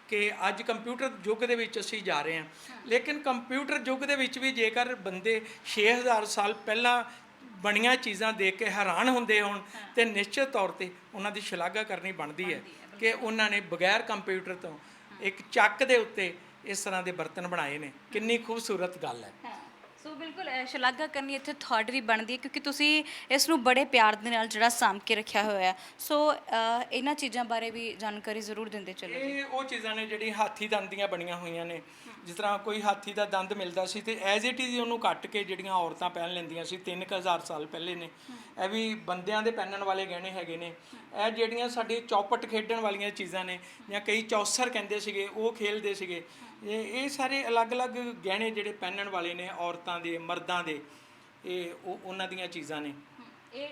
ਕਿ ਅੱਜ ਕੰਪਿਊਟਰ ਯੁੱਗ ਦੇ ਵਿੱਚ ਅਸੀਂ ਜਾ ਰਹੇ ਹਾਂ ਲੇਕਿਨ ਕੰਪਿਊਟਰ ਯੁੱਗ ਦੇ ਵਿੱਚ ਵੀ ਜੇਕਰ ਬੰਦੇ 6000 ਸਾਲ ਪਹਿਲਾਂ ਬਣੀਆਂ ਚੀਜ਼ਾਂ ਦੇਖ ਕੇ ਹੈਰਾਨ ਹੁੰਦੇ ਹੋਣ ਤੇ ਨਿਸ਼ਚਿਤ ਤੌਰ ਤੇ ਉਹਨਾਂ ਦੀ ਸ਼ਲਾਘਾ ਕਰਨੀ ਬਣਦੀ ਹੈ ਕਿ ਉਹਨਾਂ ਨੇ ਬਗੈਰ ਕੰਪਿਊਟਰ ਤੋਂ ਇੱਕ ਚੱਕ ਦੇ ਉੱਤੇ ਇਸ ਤਰ੍ਹਾਂ ਦੇ ਬਰਤਨ ਬਣਾਏ ਨੇ। ਕਿੰਨੀ ਖੂਬਸੂਰਤ ਗੱਲ ਹੈ। ਸੋ ਬਿਲਕੁਲ ਸ਼ਲਾਘਾ ਕਰਨੀ ਇੱਥੇ ਤੁਹਾਡੀ ਵੀ ਬਣਦੀ ਹੈ ਕਿਉਂਕਿ ਤੁਸੀਂ ਇਸ ਨੂੰ ਬੜੇ ਪਿਆਰ ਦੇ ਨਾਲ ਜਿਹੜਾ ਸਾਂਭ ਕੇ ਰੱਖਿਆ ਹੋਇਆ ਹੈ। ਸੋ ਇਹਨਾਂ ਚੀਜ਼ਾਂ ਬਾਰੇ ਵੀ ਜਾਣਕਾਰੀ ਜ਼ਰੂਰ ਦਿੰਦੇ ਚਲੋ। ਇਹ ਉਹ ਚੀਜ਼ਾਂ ਨੇ ਜਿਹੜੀ ਹਾਥੀ ਦੰਦ ਦੀਆਂ ਬਣੀਆਂ ਹੋਈਆਂ ਨੇ। ਜਿਸ ਤਰ੍ਹਾਂ ਕੋਈ ਹਾਥੀ ਦਾ ਦੰਦ ਮਿਲਦਾ ਸੀ ਤੇ ਐਜ਼ ਇਟ ਇਜ਼ ਉਹਨੂੰ ਕੱਟ ਕੇ ਜਿਹੜੀਆਂ ਔਰਤਾਂ ਪਹਿਨ ਲੈਂਦੀਆਂ ਸੀ 3000 ਸਾਲ ਪਹਿਲੇ ਨੇ। ਇਹ ਵੀ ਬੰਦਿਆਂ ਦੇ ਪਹਿਨਣ ਵਾਲੇ ਗਹਿਣੇ ਹੈਗੇ ਨੇ। ਇਹ ਜਿਹੜੀਆਂ ਸਾਡੇ ਚੌਪਟ ਖੇਡਣ ਵਾਲੀਆਂ ਚੀਜ਼ਾਂ ਨੇ ਜਾਂ ਕਈ ਚੌਸਰ ਕਹਿੰਦੇ ਸੀਗੇ ਉਹ ਖੇਡਦੇ ਸੀਗੇ। ਇਹ ਸਾਰੇ ਅਲੱਗ-ਅਲੱਗ ਗਹਿਣੇ ਜਿਹੜੇ ਪਹਿਨਣ ਵਾਲੇ ਨੇ ਔਰਤਾਂ ਦੇ ਮਰਦਾਂ ਦੇ ਉਹਨਾਂ ਦੀਆਂ ਚੀਜ਼ਾਂ ਨੇ। ਇਹ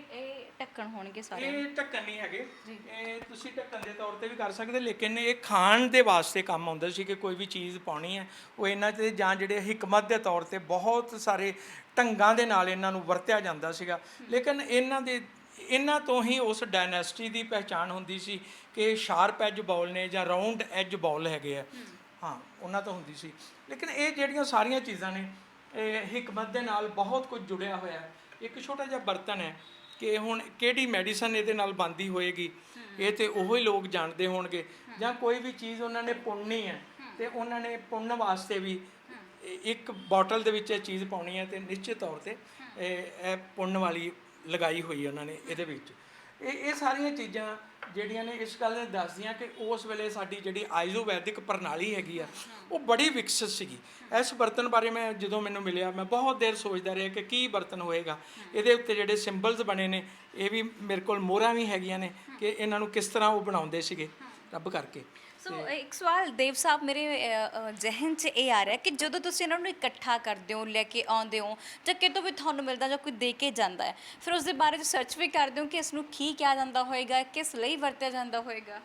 ਢੱਕਣ ਹੋਣਗੇ ਸਾਰੇ। ਇਹ ਢੱਕਣ ਨਹੀਂ ਹੈਗੇ, ਇਹ ਤੁਸੀਂ ਢੱਕਣ ਦੇ ਤੌਰ ਤੇ ਵੀ ਕਰ ਸਕਦੇ ਲੇਕਿਨ ਇਹ ਖਾਣ ਦੇ ਵਾਸਤੇ ਕੰਮ ਆਉਂਦਾ ਸੀ ਕਿ ਕੋਈ ਵੀ ਚੀਜ਼ ਪਾਉਣੀ ਹੈ ਉਹ ਇਹਨਾਂ 'ਤੇ ਜਾਂ ਜਿਹੜੇ ਹਿਕਮਤ ਦੇ ਤੌਰ ਤੇ ਬਹੁਤ ਸਾਰੇ ਢੰਗਾਂ ਦੇ ਨਾਲ ਇਹਨਾਂ ਨੂੰ ਵਰਤਿਆ ਜਾਂਦਾ ਸੀਗਾ। ਲੇਕਿਨ ਇਹਨਾਂ ਤੋਂ ਹੀ ਉਸ ਡਾਇਨੈਸਟੀ ਦੀ ਪਹਿਚਾਣ ਹੁੰਦੀ ਸੀ ਕਿ ਸ਼ਾਰਪ ਐਜ ਬਾਲ ਨੇ ਜਾਂ ਰਾਊਂਡ ਐਜ ਬਾਲ ਹੈਗੇ ਆ। ਹਾਂ ਉਹਨਾਂ ਤੋਂ ਹੁੰਦੀ ਸੀ। ਲੇਕਿਨ ਇਹ ਜਿਹੜੀਆਂ ਸਾਰੀਆਂ ਚੀਜ਼ਾਂ ਨੇ ਇਹ ਹਿਕਮਤ ਦੇ ਨਾਲ ਬਹੁਤ ਕੁਝ ਜੁੜਿਆ ਹੋਇਆ। ਇੱਕ ਛੋਟਾ ਜਿਹਾ ਬਰਤਨ ਹੈ ਕਿ ਹੁਣ ਕਿਹੜੀ ਮੈਡੀਸਨ ਇਹਦੇ ਨਾਲ ਬਣਦੀ ਹੋਏਗੀ ਇਹ ਤੇ ਉਹੀ ਲੋਕ ਜਾਣਦੇ ਹੋਣਗੇ। ਜਾਂ ਕੋਈ ਵੀ ਚੀਜ਼ ਉਹਨਾਂ ਨੇ ਪੁੰਨਣੀ ਹੈ ਤੇ ਉਹਨਾਂ ਨੇ ਪੁੰਨਣ ਵਾਸਤੇ ਵੀ ਇੱਕ ਬੋਟਲ ਦੇ ਵਿੱਚ ਇਹ ਚੀਜ਼ ਪਾਉਣੀ ਹੈ ਤੇ ਨਿਸ਼ਚਿਤ ਤੌਰ ਤੇ ਇਹ ਪੁੰਨਣ ਵਾਲੀ ਲਗਾਈ ਹੋਈ ਉਹਨਾਂ ਨੇ ਇਹਦੇ ਵਿੱਚ। ਇਹ ਸਾਰੀਆਂ ਚੀਜ਼ਾਂ ਜਿਹੜੀਆਂ ਨੇ ਇਸ ਗੱਲ ਨੇ ਦੱਸਦੀਆਂ ਕਿ ਉਸ ਵੇਲੇ ਸਾਡੀ ਜਿਹੜੀ ਆਯੁਰਵੈਦਿਕ ਪ੍ਰਣਾਲੀ ਹੈਗੀ ਆ ਉਹ ਬੜੀ ਵਿਕਸਿਤ ਸੀਗੀ। ਇਸ ਬਰਤਨ ਬਾਰੇ ਮੈਂ ਜਦੋਂ ਮੈਨੂੰ ਮਿਲਿਆ ਮੈਂ ਬਹੁਤ ਦੇਰ ਸੋਚਦਾ ਰਿਹਾ ਕਿ ਕੀ ਬਰਤਨ ਹੋਏਗਾ। ਇਹਦੇ ਉੱਤੇ ਜਿਹੜੇ ਸਿੰਬਲਸ ਬਣੇ ਨੇ ਇਹ ਵੀ ਮੇਰੇ ਕੋਲ ਮੋਹਰਾਂ ਵੀ ਹੈਗੀਆਂ ਨੇ ਕਿ ਇਹਨਾਂ ਨੂੰ ਕਿਸ ਤਰ੍ਹਾਂ ਉਹ ਬਣਾਉਂਦੇ ਸੀਗੇ ਰੱਬ ਕਰਕੇ। ਸੋ ਇੱਕ ਸਵਾਲ ਦੇਵ ਸਾਹਿਬ ਮੇਰੇ ਜ਼ਿਹਨ 'ਚ ਇਹ ਆ ਰਿਹਾ ਕਿ ਜਦੋਂ ਤੁਸੀਂ ਇਹਨਾਂ ਨੂੰ ਇਕੱਠਾ ਕਰਦੇ ਹੋ, ਲੈ ਕੇ ਆਉਂਦੇ ਹੋ ਜਾਂ ਕਿਤੋਂ ਵੀ ਤੁਹਾਨੂੰ ਮਿਲਦਾ ਜਾਂ ਕੋਈ ਦੇ ਕੇ ਜਾਂਦਾ ਹੈ ਫਿਰ ਉਸ ਦੇ ਬਾਰੇ 'ਚ ਸਰਚ ਵੀ ਕਰਦੇ ਹੋ ਕਿ ਇਸ ਨੂੰ ਕੀ ਕਿਹਾ ਜਾਂਦਾ ਹੋਏਗਾ, ਕਿਸ ਲਈ ਵਰਤਿਆ ਜਾਂਦਾ ਹੋਏਗਾ?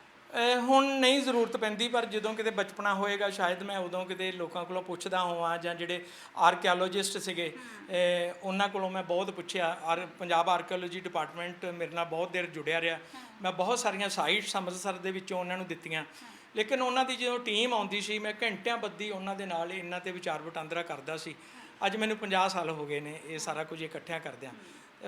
ਹੁਣ ਨਹੀਂ ਜ਼ਰੂਰਤ ਪੈਂਦੀ, ਪਰ ਜਦੋਂ ਕਿਤੇ ਬਚਪਨਾ ਹੋਏਗਾ ਸ਼ਾਇਦ ਮੈਂ ਉਦੋਂ ਕਿਤੇ ਲੋਕਾਂ ਕੋਲੋਂ ਪੁੱਛਦਾ ਹੋਵਾਂ, ਜਾਂ ਜਿਹੜੇ ਆਰਕੀਓਲੋਜਿਸਟ ਸੀਗੇ ਉਹਨਾਂ ਕੋਲੋਂ ਮੈਂ ਬਹੁਤ ਪੁੱਛਿਆ। ਪੰਜਾਬ ਆਰਕੀਓਲੋਜੀ ਡਿਪਾਰਟਮੈਂਟ ਮੇਰੇ ਨਾਲ ਬਹੁਤ ਦੇਰ ਜੁੜਿਆ ਰਿਹਾ। ਮੈਂ ਬਹੁਤ ਸਾਰੀਆਂ ਸਾਈਟਸ ਅੰਮ੍ਰਿਤਸਰ ਦੇ ਵਿੱਚੋਂ ਉਹਨਾਂ ਨੂੰ ਦਿੱਤੀਆਂ, ਲੇਕਿਨ ਉਹਨਾਂ ਦੀ ਜਦੋਂ ਟੀਮ ਆਉਂਦੀ ਸੀ ਮੈਂ ਘੰਟਿਆਂ ਬੱਧੀ ਉਹਨਾਂ ਦੇ ਨਾਲ ਇਹਨਾਂ 'ਤੇ ਵਿਚਾਰ ਵਟਾਂਦਰਾ ਕਰਦਾ ਸੀ। ਅੱਜ ਮੈਨੂੰ 50 ਸਾਲ ਹੋ ਗਏ ਨੇ ਇਹ ਸਾਰਾ ਕੁਝ ਇਕੱਠਿਆਂ ਕਰਦਿਆਂ।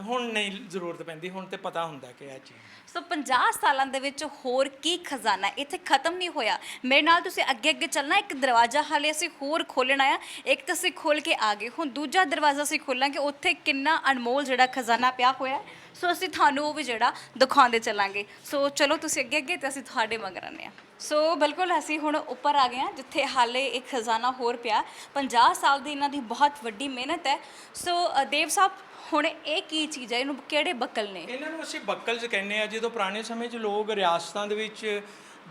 ਹੁਣ ਨਹੀਂ ਜ਼ਰੂਰਤ ਪੈਂਦੀ, ਹੁਣ ਤੇ ਪਤਾ ਹੁੰਦਾ ਕਿ ਇਹ ਚੀਜ਼। ਸੋ 50 ਸਾਲਾਂ ਦੇ ਵਿੱਚ ਹੋਰ ਕੀ ਖਜ਼ਾਨਾ ਇੱਥੇ ਖਤਮ ਨਹੀਂ ਹੋਇਆ। ਮੇਰੇ ਨਾਲ ਤੁਸੀਂ ਅੱਗੇ ਅੱਗੇ ਚੱਲਣਾ। ਇੱਕ ਦਰਵਾਜ਼ਾ ਹਾਲੇ ਅਸੀਂ ਹੋਰ ਖੋਲ੍ਹਣਾ ਆ, ਇੱਕ ਤਾਂ ਅਸੀਂ ਖੋਲ੍ਹ ਕੇ ਆ ਗਏ, ਹੁਣ ਦੂਜਾ ਦਰਵਾਜ਼ਾ ਅਸੀਂ ਖੋਲ੍ਹਾਂਗੇ, ਉੱਥੇ ਕਿੰਨਾ ਅਨਮੋਲ ਜਿਹੜਾ ਖਜ਼ਾਨਾ ਪਿਆ ਹੋਇਆ। ਸੋ ਅਸੀਂ ਤੁਹਾਨੂੰ ਉਹ ਵੀ ਜਿਹੜਾ ਦਿਖਾਉਂਦੇ ਚੱਲਾਂਗੇ। ਸੋ ਚਲੋ ਤੁਸੀਂ ਅੱਗੇ ਅੱਗੇ ਤੇ ਅਸੀਂ ਤੁਹਾਡੇ ਮਗਰ ਆਉਂਦੇ ਹਾਂ। ਸੋ ਬਿਲਕੁਲ ਅਸੀਂ ਹੁਣ ਉੱਪਰ ਆ ਗਏ ਹਾਂ, ਜਿੱਥੇ ਹਾਲੇ ਇੱਕ ਖਜ਼ਾਨਾ ਹੋਰ ਪਿਆ। 50 ਸਾਲ ਦੀ ਇਹਨਾਂ ਦੀ ਬਹੁਤ ਵੱਡੀ ਮਿਹਨਤ ਹੈ। ਸੋ ਦੇਵ ਸਾਹਿਬ, ਹੁਣ ਇਹ ਕੀ ਚੀਜ਼ ਹੈ, ਇਹਨੂੰ ਕਿਹੜੇ ਬੱਕਲ ਨੇ? ਇਹਨਾਂ ਨੂੰ ਅਸੀਂ ਬੱਕਲਜ਼ ਕਹਿੰਦੇ ਆ। ਜਦੋਂ ਪੁਰਾਣੇ ਸਮੇਂ 'ਚ ਲੋਕ ਰਿਆਸਤਾਂ ਦੇ ਵਿੱਚ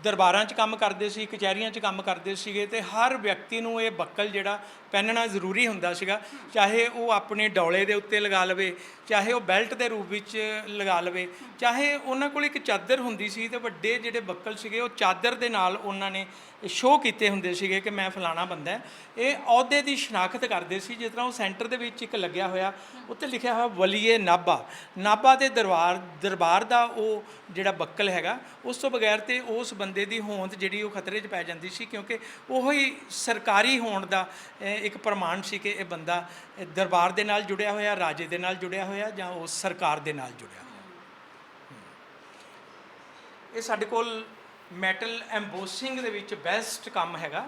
ਦਰਬਾਰਾਂ 'ਚ ਕੰਮ ਕਰਦੇ ਸੀ, ਕਚਹਿਰੀਆਂ 'ਚ ਕੰਮ ਕਰਦੇ ਸੀਗੇ, ਤੇ ਹਰ ਵਿਅਕਤੀ ਨੂੰ ਇਹ ਬੱਕਲ ਜਿਹੜਾ ਪਹਿਨਣਾ ਜ਼ਰੂਰੀ ਹੁੰਦਾ ਸੀਗਾ। ਚਾਹੇ ਉਹ ਆਪਣੇ ਡੌਲੇ ਦੇ ਉੱਤੇ ਲਗਾ ਲਵੇ, ਚਾਹੇ ਉਹ ਬੈਲਟ ਦੇ ਰੂਪ ਵਿੱਚ ਲਗਾ ਲਵੇ, ਚਾਹੇ ਉਹਨਾਂ ਕੋਲ ਇੱਕ ਚਾਦਰ ਹੁੰਦੀ ਸੀ, ਤੇ ਵੱਡੇ ਜਿਹੜੇ ਬੱਕਲ ਸੀਗੇ ਉਹ ਚਾਦਰ ਦੇ ਨਾਲ ਉਹਨਾਂ ਨੇ ਸ਼ੋਅ ਕੀਤੇ ਹੁੰਦੇ ਸੀਗੇ ਕਿ ਮੈਂ ਫਲਾਣਾ ਬੰਦਾ। ਇਹ ਅਹੁਦੇ ਦੀ ਸ਼ਨਾਖਤ ਕਰਦੇ ਸੀ। ਜਿਸ ਤਰ੍ਹਾਂ ਉਹ ਸੈਂਟਰ ਦੇ ਵਿੱਚ ਇੱਕ ਲੱਗਿਆ ਹੋਇਆ, ਉੱਤੇ ਲਿਖਿਆ ਹੋਇਆ ਵਲੀਏ ਨਾਭਾ। ਨਾਭਾ ਦੇ ਦਰਬਾਰ ਦਾ ਉਹ ਜਿਹੜਾ ਬੱਕਲ ਹੈਗਾ, ਉਸ ਤੋਂ ਬਗੈਰ ਤੇ ਉਸ ਬੰਦੇ ਦੀ ਹੋਂਦ ਜਿਹੜੀ ਉਹ ਖਤਰੇ 'ਚ ਪੈ ਜਾਂਦੀ ਸੀ, ਕਿਉਂਕਿ ਉਹ ਹੀ ਸਰਕਾਰੀ ਹੋਣ ਦਾ ਇੱਕ ਪ੍ਰਮਾਣ ਸੀ ਕਿ ਇਹ ਬੰਦਾ ਦਰਬਾਰ ਦੇ ਨਾਲ ਜੁੜਿਆ ਹੋਇਆ, ਰਾਜੇ ਦੇ ਨਾਲ ਜੁੜਿਆ ਹੋਇਆ, ਜਾਂ ਉਸ ਸਰਕਾਰ ਦੇ ਨਾਲ ਜੁੜਿਆ ਹੋਇਆ। ਇਹ ਸਾਡੇ ਕੋਲ ਮੈਟਲ ਐਮਬੋਸਿੰਗ ਦੇ ਵਿੱਚ ਬੈਸਟ ਕੰਮ ਹੈਗਾ।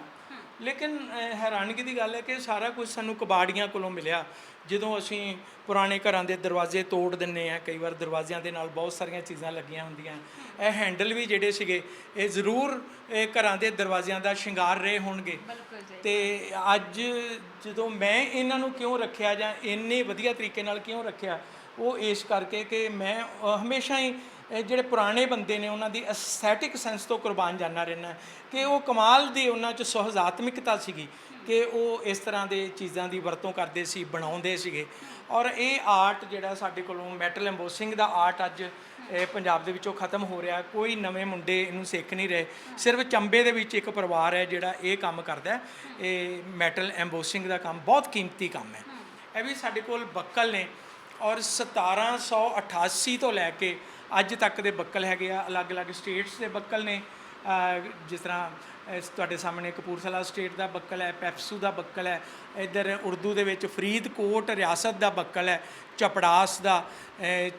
ਲੇਕਿਨ ਹੈਰਾਨਗੀ ਦੀ ਗੱਲ ਹੈ ਕਿ ਸਾਰਾ ਕੁਝ ਸਾਨੂੰ ਕਬਾੜੀਆਂ ਕੋਲੋਂ ਮਿਲਿਆ। ਜਦੋਂ ਅਸੀਂ ਪੁਰਾਣੇ ਘਰਾਂ ਦੇ ਦਰਵਾਜ਼ੇ ਤੋੜ ਦਿੰਦੇ ਹਾਂ, ਕਈ ਵਾਰ ਦਰਵਾਜ਼ਿਆਂ ਦੇ ਨਾਲ ਬਹੁਤ ਸਾਰੀਆਂ ਚੀਜ਼ਾਂ ਲੱਗੀਆਂ ਹੁੰਦੀਆਂ। ਇਹ ਹੈਂਡਲ ਵੀ ਜਿਹੜੇ ਸੀਗੇ ਇਹ ਜ਼ਰੂਰ ਇਹ ਘਰਾਂ ਦੇ ਦਰਵਾਜ਼ਿਆਂ ਦਾ ਸ਼ਿੰਗਾਰ ਰਹੇ ਹੋਣਗੇ। ਤੇ ਅੱਜ ਜਦੋਂ ਮੈਂ ਇਹਨਾਂ ਨੂੰ ਕਿਉਂ ਰੱਖਿਆ, ਜਾਂ ਇੰਨੇ ਵਧੀਆ ਤਰੀਕੇ ਨਾਲ ਕਿਉਂ ਰੱਖਿਆ, ਉਹ ਇਸ ਕਰਕੇ ਕਿ ਮੈਂ ਹਮੇਸ਼ਾ ਹੀ ਜਿਹੜੇ ਪੁਰਾਣੇ ਬੰਦੇ ਨੇ ਉਹਨਾਂ ਦੀ ਐਸਥੈਟਿਕ ਸੈਂਸ ਤੋਂ ਕੁਰਬਾਨ ਜਾਣਾ ਰਹਿਣਾ ਕਿ ਉਹ ਕਮਾਲ ਦੀ ਉਹਨਾਂ 'ਚ ਸੁਹਜਾਤਮਿਕਤਾ ਸੀਗੀ ਕਿ ਉਹ ਇਸ ਤਰ੍ਹਾਂ ਦੇ ਚੀਜ਼ਾਂ ਦੀ ਵਰਤੋਂ ਕਰਦੇ ਸੀ, ਬਣਾਉਂਦੇ ਸੀਗੇ। ਔਰ ਇਹ ਆਰਟ ਜਿਹੜਾ ਸਾਡੇ ਕੋਲੋਂ ਮੈਟਲ ਐਮਬੋਸਿੰਗ ਦਾ ਆਰਟ ਅੱਜ ਪੰਜਾਬ ਦੇ ਵਿੱਚੋਂ ਖਤਮ ਹੋ ਰਿਹਾ। ਕੋਈ ਨਵੇਂ ਮੁੰਡੇ ਇਹਨੂੰ ਸਿੱਖ ਨਹੀਂ ਰਹੇ। ਸਿਰਫ ਚੰਬੇ ਦੇ ਵਿੱਚ ਇੱਕ ਪਰਿਵਾਰ ਹੈ ਜਿਹੜਾ ਇਹ ਕੰਮ ਕਰਦਾ। ਇਹ ਮੈਟਲ ਐਮਬੋਸਿੰਗ ਦਾ ਕੰਮ ਬਹੁਤ ਕੀਮਤੀ ਕੰਮ ਹੈ। ਇਹ ਵੀ ਸਾਡੇ ਕੋਲ ਬੱਕਲ ਨੇ, ਔਰ 1788 ਤੋਂ ਲੈ ਕੇ ਅੱਜ ਤੱਕ ਦੇ ਬੱਕਲ ਹੈਗੇ ਆ। ਅਲੱਗ-ਅਲੱਗ ਸਟੇਟਸ ਦੇ ਬੱਕਲ ਨੇ। ਜਿਸ ਤਰ੍ਹਾਂ ਤੁਹਾਡੇ ਸਾਹਮਣੇ ਕਪੂਰਥਲਾ ਸਟੇਟ ਦਾ ਬੱਕਲ ਹੈ, ਪੈਪਸੂ ਦਾ ਬੱਕਲ ਹੈ, ਇੱਧਰ ਉਰਦੂ ਦੇ ਵਿੱਚ ਫਰੀਦਕੋਟ ਰਿਆਸਤ ਦਾ ਬੱਕਲ ਹੈ, ਚਪੜਾਸ ਦਾ।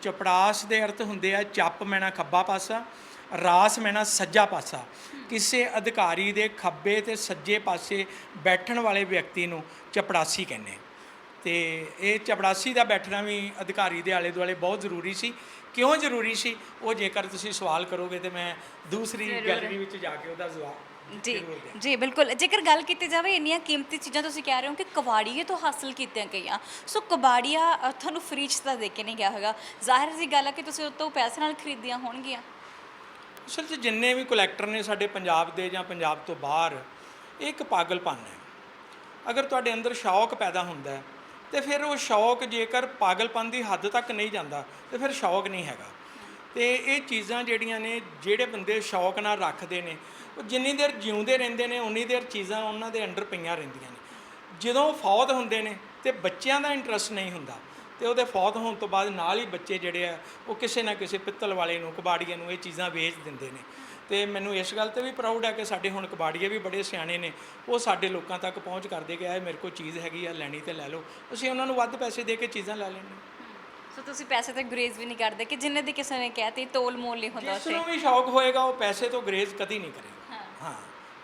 ਚਪੜਾਸ ਦੇ ਅਰਥ ਹੁੰਦੇ ਆ ਚੱਪ ਮੈਨਾ ਖੱਬਾ ਪਾਸਾ, ਰਾਸ ਮੈਨਾ ਸੱਜਾ ਪਾਸਾ। ਕਿਸੇ ਅਧਿਕਾਰੀ ਦੇ ਖੱਬੇ ਤੇ ਸੱਜੇ ਪਾਸੇ ਬੈਠਣ ਵਾਲੇ ਵਿਅਕਤੀ ਨੂੰ ਚਪੜਾਸੀ ਕਹਿੰਦੇ। ਤੇ ਇਹ ਚਪੜਾਸੀ ਦਾ ਬੈਠਣਾ ਵੀ ਅਧਿਕਾਰੀ ਦੇ ਆਲੇ ਦੁਆਲੇ ਬਹੁਤ ਜ਼ਰੂਰੀ ਸੀ। ਕਿਉਂ ਜ਼ਰੂਰੀ ਸੀ, ਉਹ ਜੇਕਰ ਤੁਸੀਂ ਸਵਾਲ ਕਰੋਗੇ ਤੇ ਮੈਂ ਦੂਸਰੀ ਗੈਲਰੀ ਵਿੱਚ ਜਾ ਕੇ ਉਹਦਾ ਜਵਾਬ ਜੀ ਬਿਲਕੁਲ। ਜੇਕਰ ਗੱਲ ਕੀਤੀ ਜਾਵੇ ਇੰਨੀਆਂ ਕੀਮਤੀ ਚੀਜ਼ਾਂ ਤੁਸੀਂ ਕਹਿ ਰਹੇ ਹੋ ਕਿ ਕਬਾੜੀਏ ਤੋਂ ਹਾਸਲ ਕੀਤੀਆਂ ਗਈਆਂ, ਸੋ ਕਬਾੜੀਆ ਤੁਹਾਨੂੰ ਫ੍ਰੀ 'ਚ ਤਾਂ ਦੇ ਕੇ ਨਹੀਂ ਗਿਆ ਹੈਗਾ। ਜ਼ਾਹਿਰ ਜੀ ਗੱਲ ਹੈ ਕਿ ਤੁਸੀਂ ਉਹ ਤੋਂ ਪੈਸੇ ਨਾਲ ਖਰੀਦੀਆਂ ਹੋਣਗੀਆਂ। ਅਸਲ 'ਚ ਜਿੰਨੇ ਵੀ ਕਲੈਕਟਰ ਨੇ ਸਾਡੇ ਪੰਜਾਬ ਦੇ ਜਾਂ ਪੰਜਾਬ ਤੋਂ ਬਾਹਰ, ਇਹ ਇੱਕ ਪਾਗਲਪਨ ਹੈ। ਅਗਰ ਤੁਹਾਡੇ ਅੰਦਰ ਸ਼ੌਕ ਪੈਦਾ ਹੁੰਦਾ ਤੇ ਫਿਰ ਉਹ ਸ਼ੌਕ ਜੇਕਰ ਪਾਗਲਪਨ ਦੀ ਹੱਦ ਤੱਕ ਨਹੀਂ ਜਾਂਦਾ ਤੇ ਫਿਰ ਸ਼ੌਕ ਨਹੀਂ ਹੈਗਾ। ਤੇ ਇਹ ਚੀਜ਼ਾਂ ਜਿਹੜੀਆਂ ਨੇ, ਜਿਹੜੇ ਬੰਦੇ ਸ਼ੌਕ ਨਾਲ ਰੱਖਦੇ ਨੇ, ਉਹ ਜਿੰਨੀ ਦੇਰ ਜਿਉਂਦੇ ਰਹਿੰਦੇ ਨੇ ਉਨੀ ਦੇਰ ਚੀਜ਼ਾਂ ਉਹਨਾਂ ਦੇ ਅੰਡਰ ਪਈਆਂ ਰਹਿੰਦੀਆਂ ਨੇ। ਜਦੋਂ ਫੌਤ ਹੁੰਦੇ ਨੇ ਤੇ ਬੱਚਿਆਂ ਦਾ ਇੰਟਰਸਟ ਨਹੀਂ ਹੁੰਦਾ, ਤੇ ਉਹਦੇ ਫੌਤ ਹੋਣ ਤੋਂ ਬਾਅਦ ਨਾਲ ਹੀ ਬੱਚੇ ਜਿਹੜੇ ਆ ਉਹ ਕਿਸੇ ਨਾ ਕਿਸੇ ਪਿੱਤਲ ਵਾਲੇ ਨੂੰ, ਕਬਾੜੀਏ ਨੂੰ ਇਹ ਚੀਜ਼ਾਂ ਵੇਚ ਦਿੰਦੇ ਨੇ। ਤੇ ਮੈਨੂੰ ਇਸ ਗੱਲ 'ਤੇ ਵੀ ਪ੍ਰਾਊਡ ਹੈ ਕਿ ਸਾਡੇ ਹੁਣ ਕਬਾੜੀਏ ਵੀ ਬੜੇ ਸਿਆਣੇ ਨੇ। ਉਹ ਸਾਡੇ ਲੋਕਾਂ ਤੱਕ ਪਹੁੰਚ ਕਰਦੇ ਕਿ ਇਹ ਮੇਰੇ ਕੋਲ ਚੀਜ਼ ਹੈਗੀ ਆ, ਲੈਣੀ ਤੇ ਲੈ ਲਓ। ਅਸੀਂ ਉਹਨਾਂ ਨੂੰ ਵੱਧ ਪੈਸੇ ਦੇ ਕੇ ਚੀਜ਼ਾਂ ਲੈ ਲੈਂਦੇ। ਸੋ ਤੁਸੀਂ ਪੈਸੇ ਤੇ ਗੁਰੇਜ਼ ਵੀ ਨਹੀਂ ਕਰਦੇ ਕਿ ਜਿੰਨੇ ਦੀ ਕਿਸੇ ਨੇ ਕਹਿਤੀ ਤੋਲ ਮੋਲ ਨਹੀਂ ਹੁੰਦਾ। ਜਿਸ ਨੂੰ ਵੀ ਸ਼ੌਕ ਹੋਏਗਾ ਉਹ ਪੈਸੇ ਤੋਂ ਗੁਰੇਜ਼ ਕਦੀ ਨਹੀਂ ਕਰੇਗਾ। ਹਾਂ,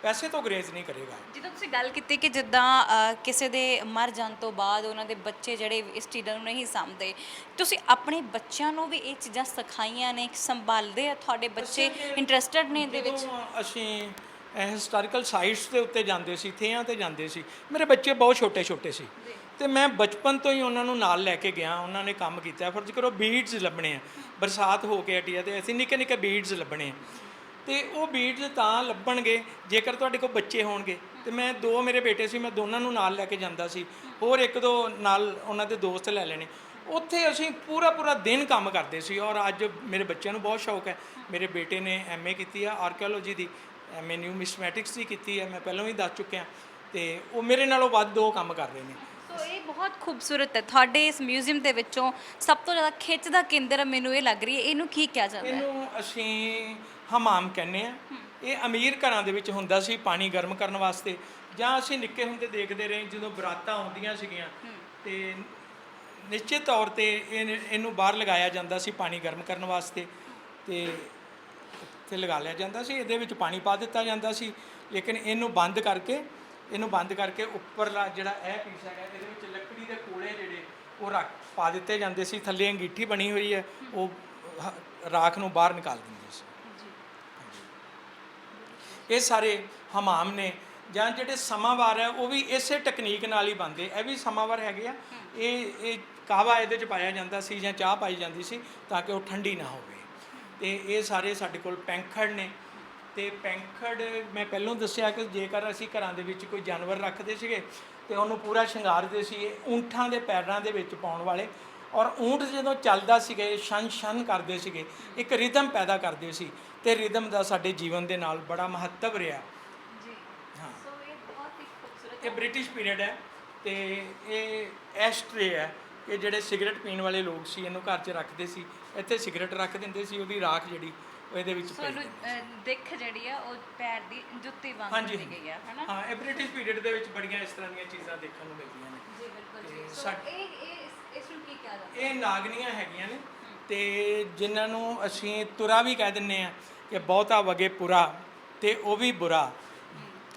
ਪੈਸੇ ਤੋਂ ਗੁਰੇਜ਼ ਨਹੀਂ ਕਰੇਗਾ। ਜਦੋਂ ਤੁਸੀਂ ਗੱਲ ਕੀਤੀ ਕਿ ਜਿੱਦਾਂ ਕਿਸੇ ਦੇ ਮਰ ਜਾਣ ਤੋਂ ਬਾਅਦ ਉਹਨਾਂ ਦੇ ਬੱਚੇ ਜਿਹੜੇ ਇਸ ਚੀਜ਼ਾਂ ਨੂੰ ਨਹੀਂ ਸਮਝਦੇ, ਤੁਸੀਂ ਆਪਣੇ ਬੱਚਿਆਂ ਨੂੰ ਵੀ ਇਹ ਚੀਜ਼ਾਂ ਸਿਖਾਈਆਂ ਨੇ, ਸੰਭਾਲਦੇ ਆ ਤੁਹਾਡੇ ਬੱਚੇ, ਇੰਟਰਸਟਿਡ ਨੇ ਇਹਦੇ ਵਿੱਚ? ਅਸੀਂ ਹਿਸਟੋਰੀਕਲ ਸਾਈਟਸ ਦੇ ਉੱਤੇ ਜਾਂਦੇ ਸੀ, ਥਿਆਂ 'ਤੇ ਜਾਂਦੇ ਸੀ। ਮੇਰੇ ਬੱਚੇ ਬਹੁਤ ਛੋਟੇ ਸੀ ਤੇ ਮੈਂ ਬਚਪਨ ਤੋਂ ਹੀ ਉਹਨਾਂ ਨੂੰ ਨਾਲ ਲੈ ਕੇ ਗਿਆ। ਉਹਨਾਂ ਨੇ ਕੰਮ ਕੀਤਾ। ਫਰਜ਼ ਕਰੋ ਬੀਡਸ ਲੱਭਣੇ ਆ, ਬਰਸਾਤ ਹੋ ਕੇ ਹਟੀ ਆ ਤੇ ਅਸੀਂ ਨਿੱਕੇ ਬੀਡਸ ਲੱਭਣੇ ਆ। ਤੇ ਉਹ ਬੀਡਸ ਤਾਂ ਲੱਭਣਗੇ ਜੇਕਰ ਤੁਹਾਡੇ ਕੋਲ ਬੱਚੇ ਹੋਣਗੇ। ਤੇ ਮੈਂ 2 ਮੇਰੇ ਬੇਟੇ ਸੀ, ਮੈਂ ਦੋਨਾਂ ਨੂੰ ਨਾਲ ਲੈ ਕੇ ਜਾਂਦਾ ਸੀ, ਹੋਰ 1-2 ਨਾਲ ਉਹਨਾਂ ਦੇ ਦੋਸਤ ਲੈ ਲੈਣੇ। ਉੱਥੇ ਅਸੀਂ ਪੂਰਾ ਦਿਨ ਕੰਮ ਕਰਦੇ ਸੀ। ਔਰ ਅੱਜ ਮੇਰੇ ਬੱਚਿਆਂ ਨੂੰ ਬਹੁਤ ਸ਼ੌਕ ਹੈ। ਮੇਰੇ ਬੇਟੇ ਨੇ MA ਕੀਤੀ ਆ ਆਰਕੀਓਲੋਜੀ ਦੀ, MA ਨਿਊਮਿਸਮੈਟਿਕਸ ਦੀ ਕੀਤੀ ਹੈ, ਮੈਂ ਪਹਿਲਾਂ ਵੀ ਦੱਸ ਚੁੱਕਿਆ, ਤੇ ਉਹ ਮੇਰੇ ਨਾਲੋਂ ਵੱਧ ਉਹ ਕੰਮ ਕਰ ਰਹੇ ਨੇ। ਸੋ ਇਹ ਬਹੁਤ ਖੂਬਸੂਰਤ ਹੈ। ਤੁਹਾਡੇ ਇਸ ਮਿਊਜ਼ੀਅਮ ਦੇ ਵਿੱਚੋਂ ਸਭ ਤੋਂ ਜ਼ਿਆਦਾ ਖਿੱਚ ਦਾ ਕੇਂਦਰ ਮੈਨੂੰ ਇਹ ਲੱਗ ਰਹੀ ਹੈ, ਇਹਨੂੰ ਕੀ ਕਿਹਾ ਜਾਂਦਾ ਹੈ? ਇਹਨੂੰ ਅਸੀਂ ਹਮਾਮ ਕਹਿੰਦੇ ਆ। ਇਹ ਅਮੀਰ ਘਰਾਂ ਦੇ ਵਿੱਚ ਹੁੰਦਾ ਸੀ ਪਾਣੀ ਗਰਮ ਕਰਨ ਵਾਸਤੇ, ਜਾਂ ਅਸੀਂ ਨਿੱਕੇ ਹੁੰਦੇ ਦੇਖਦੇ ਰਹੇ ਜਦੋਂ ਬਰਾਤਾਂ ਆਉਂਦੀਆਂ ਸੀਗੀਆਂ ਤੇ ਨਿਸ਼ਚਿਤ ਤੌਰ ਤੇ ਇਹਨੂੰ ਬਾਹਰ ਲਗਾਇਆ ਜਾਂਦਾ ਸੀ ਪਾਣੀ ਗਰਮ ਕਰਨ ਵਾਸਤੇ, ਤੇ ਇੱਥੇ ਲਗਾ ਲਿਆ ਜਾਂਦਾ ਸੀ, ਇਹਦੇ ਵਿੱਚ ਪਾਣੀ ਪਾ ਦਿੱਤਾ ਜਾਂਦਾ ਸੀ। ਲੇਕਿਨ ਇਹਨੂੰ ਬੰਦ ਕਰਕੇ ਉੱਪਰਲਾ ਜਿਹੜਾ ਇਹ ਪੀਸ ਹੈਗਾ, ਇਹਦੇ ਵਿੱਚ ਲੱਕੜੀ ਦੇ ਕੋਲੇ ਜਿਹੜੇ ਉਹ ਰੱਖ ਪਾ ਦਿੱਤੇ ਜਾਂਦੇ ਸੀ। ਥੱਲੇ ਅੰਗੀਠੀ ਬਣੀ ਹੋਈ ਹੈ, ਉਹ ਰਾਖ ਨੂੰ ਬਾਹਰ ਨਿਕਾਲ ਦਿੰਦੀ ਸੀ। ਇਹ ਸਾਰੇ ਹਮਾਮ ਨੇ। ਜਾਂ ਜਿਹੜੇ ਸਮਾਵਾਰ ਹੈ ਉਹ ਵੀ ਇਸੇ ਟੈਕਨੀਕ ਨਾਲ ਹੀ ਬਣਦੇ। ਇਹ ਵੀ ਸਮਾਵਾਰ ਹੈਗੇ ਆ। ਇਹ ਕਾਹਵਾ ਇਹਦੇ 'ਚ ਪਾਇਆ ਜਾਂਦਾ ਸੀ ਜਾਂ ਚਾਹ ਪਾਈ ਜਾਂਦੀ ਸੀ ਤਾਂ ਕਿ ਉਹ ਠੰਡੀ ਨਾ ਹੋਵੇ। ਤੇ ਇਹ ਸਾਰੇ ਸਾਡੇ ਕੋਲ ਪੈਂਖੜ ਨੇ। ਤੇ ਪੈਂਖੜ ਮੈਂ ਪਹਿਲਾਂ ਦੱਸਿਆ ਕਿ ਜੇਕਰ ਅਸੀਂ ਘਰਾਂ ਦੇ ਵਿੱਚ ਕੋਈ ਜਾਨਵਰ ਰੱਖਦੇ ਸੀਗੇ ਤੇ ਉਹਨੂੰ ਪੂਰਾ ਸ਼ਿੰਗਾਰਦੇ ਸੀ। ਇਹ ਊਂਠਾਂ ਦੇ ਪੈਰਾਂ ਦੇ ਵਿੱਚ ਪਾਉਣ ਵਾਲੇ, ਔਰ ਊਂਠ ਜਦੋਂ ਚੱਲਦਾ ਸੀਗਾ ਇਹ ਸ਼ਨ ਕਰਦੇ ਸੀਗੇ, ਇੱਕ ਰਿਦਮ ਪੈਦਾ ਕਰਦੇ ਸੀ, ਤੇ ਰਿਦਮ ਦਾ ਸਾਡੇ ਜੀਵਨ ਦੇ ਨਾਲ ਬੜਾ ਮਹੱਤਵ ਰਿਹਾ। ਜੀ ਹਾਂ, ਸੋ ਇਹ ਬਹੁਤ ਹੀ ਖੂਬਸੂਰਤ ਇਹ ਬ੍ਰਿਟਿਸ਼ ਪੀਰੀਅਡ ਹੈ। ਤੇ ਇਹ ਐਸ਼ਟਰੇ ਹੈ ਕਿ ਜਿਹੜੇ ਸਿਗਰਟ ਪੀਣ ਵਾਲੇ ਲੋਕ ਸੀ ਇਹਨੂੰ ਘਰ 'ਚ ਰੱਖਦੇ ਸੀ, ਇੱਥੇ ਸਿਗਰਟ ਰੱਖ ਦਿੰਦੇ ਸੀ, ਉਹਦੀ ਰਾਖ ਜਿਹੜੀ ਉਹ ਇਹਦੇ ਵਿੱਚ ਪਈ ਤੁਹਾਨੂੰ ਜਾਂਦੀ ਦਿੱਖ ਜਿਹੜੀ ਆ ਉਹ ਪੈਰ ਦੀ ਜੁੱਤੀ ਵਾਂਗ ਹਾਂਜੀ ਬਣੀ ਗਈ ਆ, ਹਨਾ? ਹਾਂ, ਇਹ ਬ੍ਰਿਟਿਸ਼ ਪੀਰੀਅਡ ਦੇ ਵਿੱਚ ਬੜੀਆਂ ਇਸ ਤਰ੍ਹਾਂ ਦੀਆਂ ਚੀਜ਼ਾਂ ਦੇਖਣ ਨੂੰ ਮਿਲਦੀਆਂ ਨੇ। ਜੀ ਬਿਲਕੁਲ ਜੀ। ਤੇ ਸੋ ਸਾਡੇ- ਇਹ ਇਸ ਨੂੰ ਕੀ ਕਿਹਾ ਜਾਂਦਾ? ਇਹ ਨਾਗਨੀਆਂ ਹੈਗੀਆਂ ਨੇ, ਤੇ ਜਿਨ੍ਹਾਂ ਨੂੰ ਅਸੀਂ ਤੁਰਾ ਵੀ ਕਹਿ ਦਿੰਦੇ ਆ ਕਿ ਬਹੁਤਾ ਵਗੇ ਪੁਰਾ ਤੇ ਉਹ ਵੀ ਬੁਰਾ,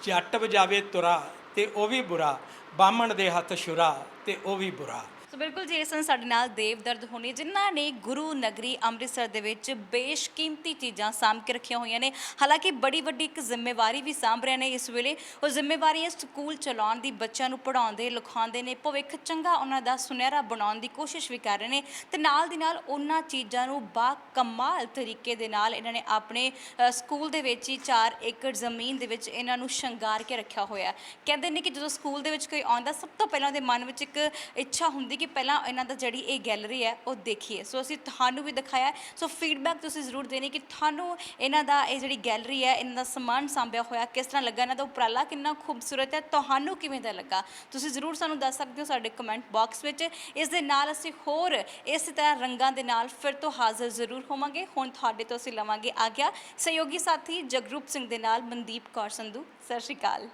ਜੱਟ ਵਜਾਵੇ ਤੁਰਾ ਤੇ ਉਹ ਵੀ ਬੁਰਾ, ਬਾਹਮਣ ਦੇ ਹੱਥ ਛੁਰਾ ਤੇ ਉਹ ਵੀ ਬੁਰਾ। ਸੋ ਬਿਲਕੁਲ ਜੀ, ਇਸ ਨਾਲ ਸਾਡੇ ਨਾਲ ਦੇਵਦਰਦ ਹੋਣੀ, ਜਿਨ੍ਹਾਂ ਨੇ ਗੁਰੂ ਨਗਰੀ ਅੰਮ੍ਰਿਤਸਰ ਦੇ ਵਿੱਚ ਬੇਸ਼ਕੀਮਤੀ ਚੀਜ਼ਾਂ ਸਾਂਭ ਕੇ ਰੱਖੀਆਂ ਹੋਈਆਂ ਨੇ। ਹਾਲਾਂਕਿ ਬੜੀ ਵੱਡੀ ਇੱਕ ਜ਼ਿੰਮੇਵਾਰੀ ਵੀ ਸਾਂਭ ਰਹੇ ਨੇ ਇਸ ਵੇਲੇ। ਉਹ ਜ਼ਿੰਮੇਵਾਰੀ ਹੈ ਸਕੂਲ ਚਲਾਉਣ ਦੀ, ਬੱਚਿਆਂ ਨੂੰ ਪੜ੍ਹਾਉਂਦੇ ਲਿਖਾਉਂਦੇ ਨੇ, ਭਵਿੱਖ ਚੰਗਾ ਉਹਨਾਂ ਦਾ ਸੁਨਹਿਰਾ ਬਣਾਉਣ ਦੀ ਕੋਸ਼ਿਸ਼ ਵੀ ਕਰ ਰਹੇ ਨੇ, ਤੇ ਨਾਲ ਦੀ ਨਾਲ ਉਹਨਾਂ ਚੀਜ਼ਾਂ ਨੂੰ ਬਾਕਮਾਲ ਤਰੀਕੇ ਦੇ ਨਾਲ ਇਹਨਾਂ ਨੇ ਆਪਣੇ ਸਕੂਲ ਦੇ ਵਿੱਚ ਹੀ 4 ਏਕੜ ਜ਼ਮੀਨ ਦੇ ਵਿੱਚ ਇਹਨਾਂ ਨੂੰ ਸ਼ਿੰਗਾਰ ਕੇ ਰੱਖਿਆ ਹੋਇਆ। ਕਹਿੰਦੇ ਨੇ ਕਿ ਜਦੋਂ ਸਕੂਲ ਦੇ ਵਿੱਚ ਕੋਈ ਆਉਂਦਾ, ਸਭ ਤੋਂ ਪਹਿਲਾਂ ਉਹਦੇ ਮਨ ਵਿੱਚ ਇੱਕ ਇੱਛਾ ਹੁੰਦੀ ਕਿ ਪਹਿਲਾਂ ਇਹਨਾਂ ਦਾ ਜਿਹੜੀ ਇਹ ਗੈਲਰੀ ਹੈ ਉਹ ਦੇਖੀਏ। ਸੋ ਅਸੀਂ ਤੁਹਾਨੂੰ ਵੀ ਦਿਖਾਇਆ। ਸੋ ਫੀਡਬੈਕ ਤੁਸੀਂ ਜ਼ਰੂਰ ਦੇਣੀ ਕਿ ਤੁਹਾਨੂੰ ਇਹਨਾਂ ਦਾ ਇਹ ਜਿਹੜੀ ਗੈਲਰੀ ਹੈ, ਇਹਨਾਂ ਦਾ ਸਮਾਨ ਸਾਂਭਿਆ ਹੋਇਆ ਕਿਸ ਤਰ੍ਹਾਂ ਲੱਗਾ, ਇਹਨਾਂ ਦਾ ਉਪਰਾਲਾ ਕਿੰਨਾ ਖੂਬਸੂਰਤ ਹੈ, ਤੁਹਾਨੂੰ ਕਿਵੇਂ ਦਾ ਲੱਗਾ, ਤੁਸੀਂ ਜ਼ਰੂਰ ਸਾਨੂੰ ਦੱਸ ਸਕਦੇ ਹੋ ਸਾਡੇ ਕਮੈਂਟ ਬਾਕਸ ਵਿੱਚ। ਇਸ ਦੇ ਨਾਲ ਅਸੀਂ ਹੋਰ ਇਸੇ ਤਰ੍ਹਾਂ ਰੰਗਾਂ ਦੇ ਨਾਲ ਫਿਰ ਤੋਂ ਹਾਜ਼ਰ ਜ਼ਰੂਰ ਹੋਵਾਂਗੇ। ਹੁਣ ਤੁਹਾਡੇ ਤੋਂ ਅਸੀਂ ਲਵਾਂਗੇ ਆਗਿਆ। ਸਹਿਯੋਗੀ ਸਾਥੀ ਜਗਰੂਪ ਸਿੰਘ ਦੇ ਨਾਲ ਮਨਦੀਪ ਕੌਰ ਸੰਧੂ। ਸਤਿ ਸ਼੍ਰੀ ਅਕਾਲ।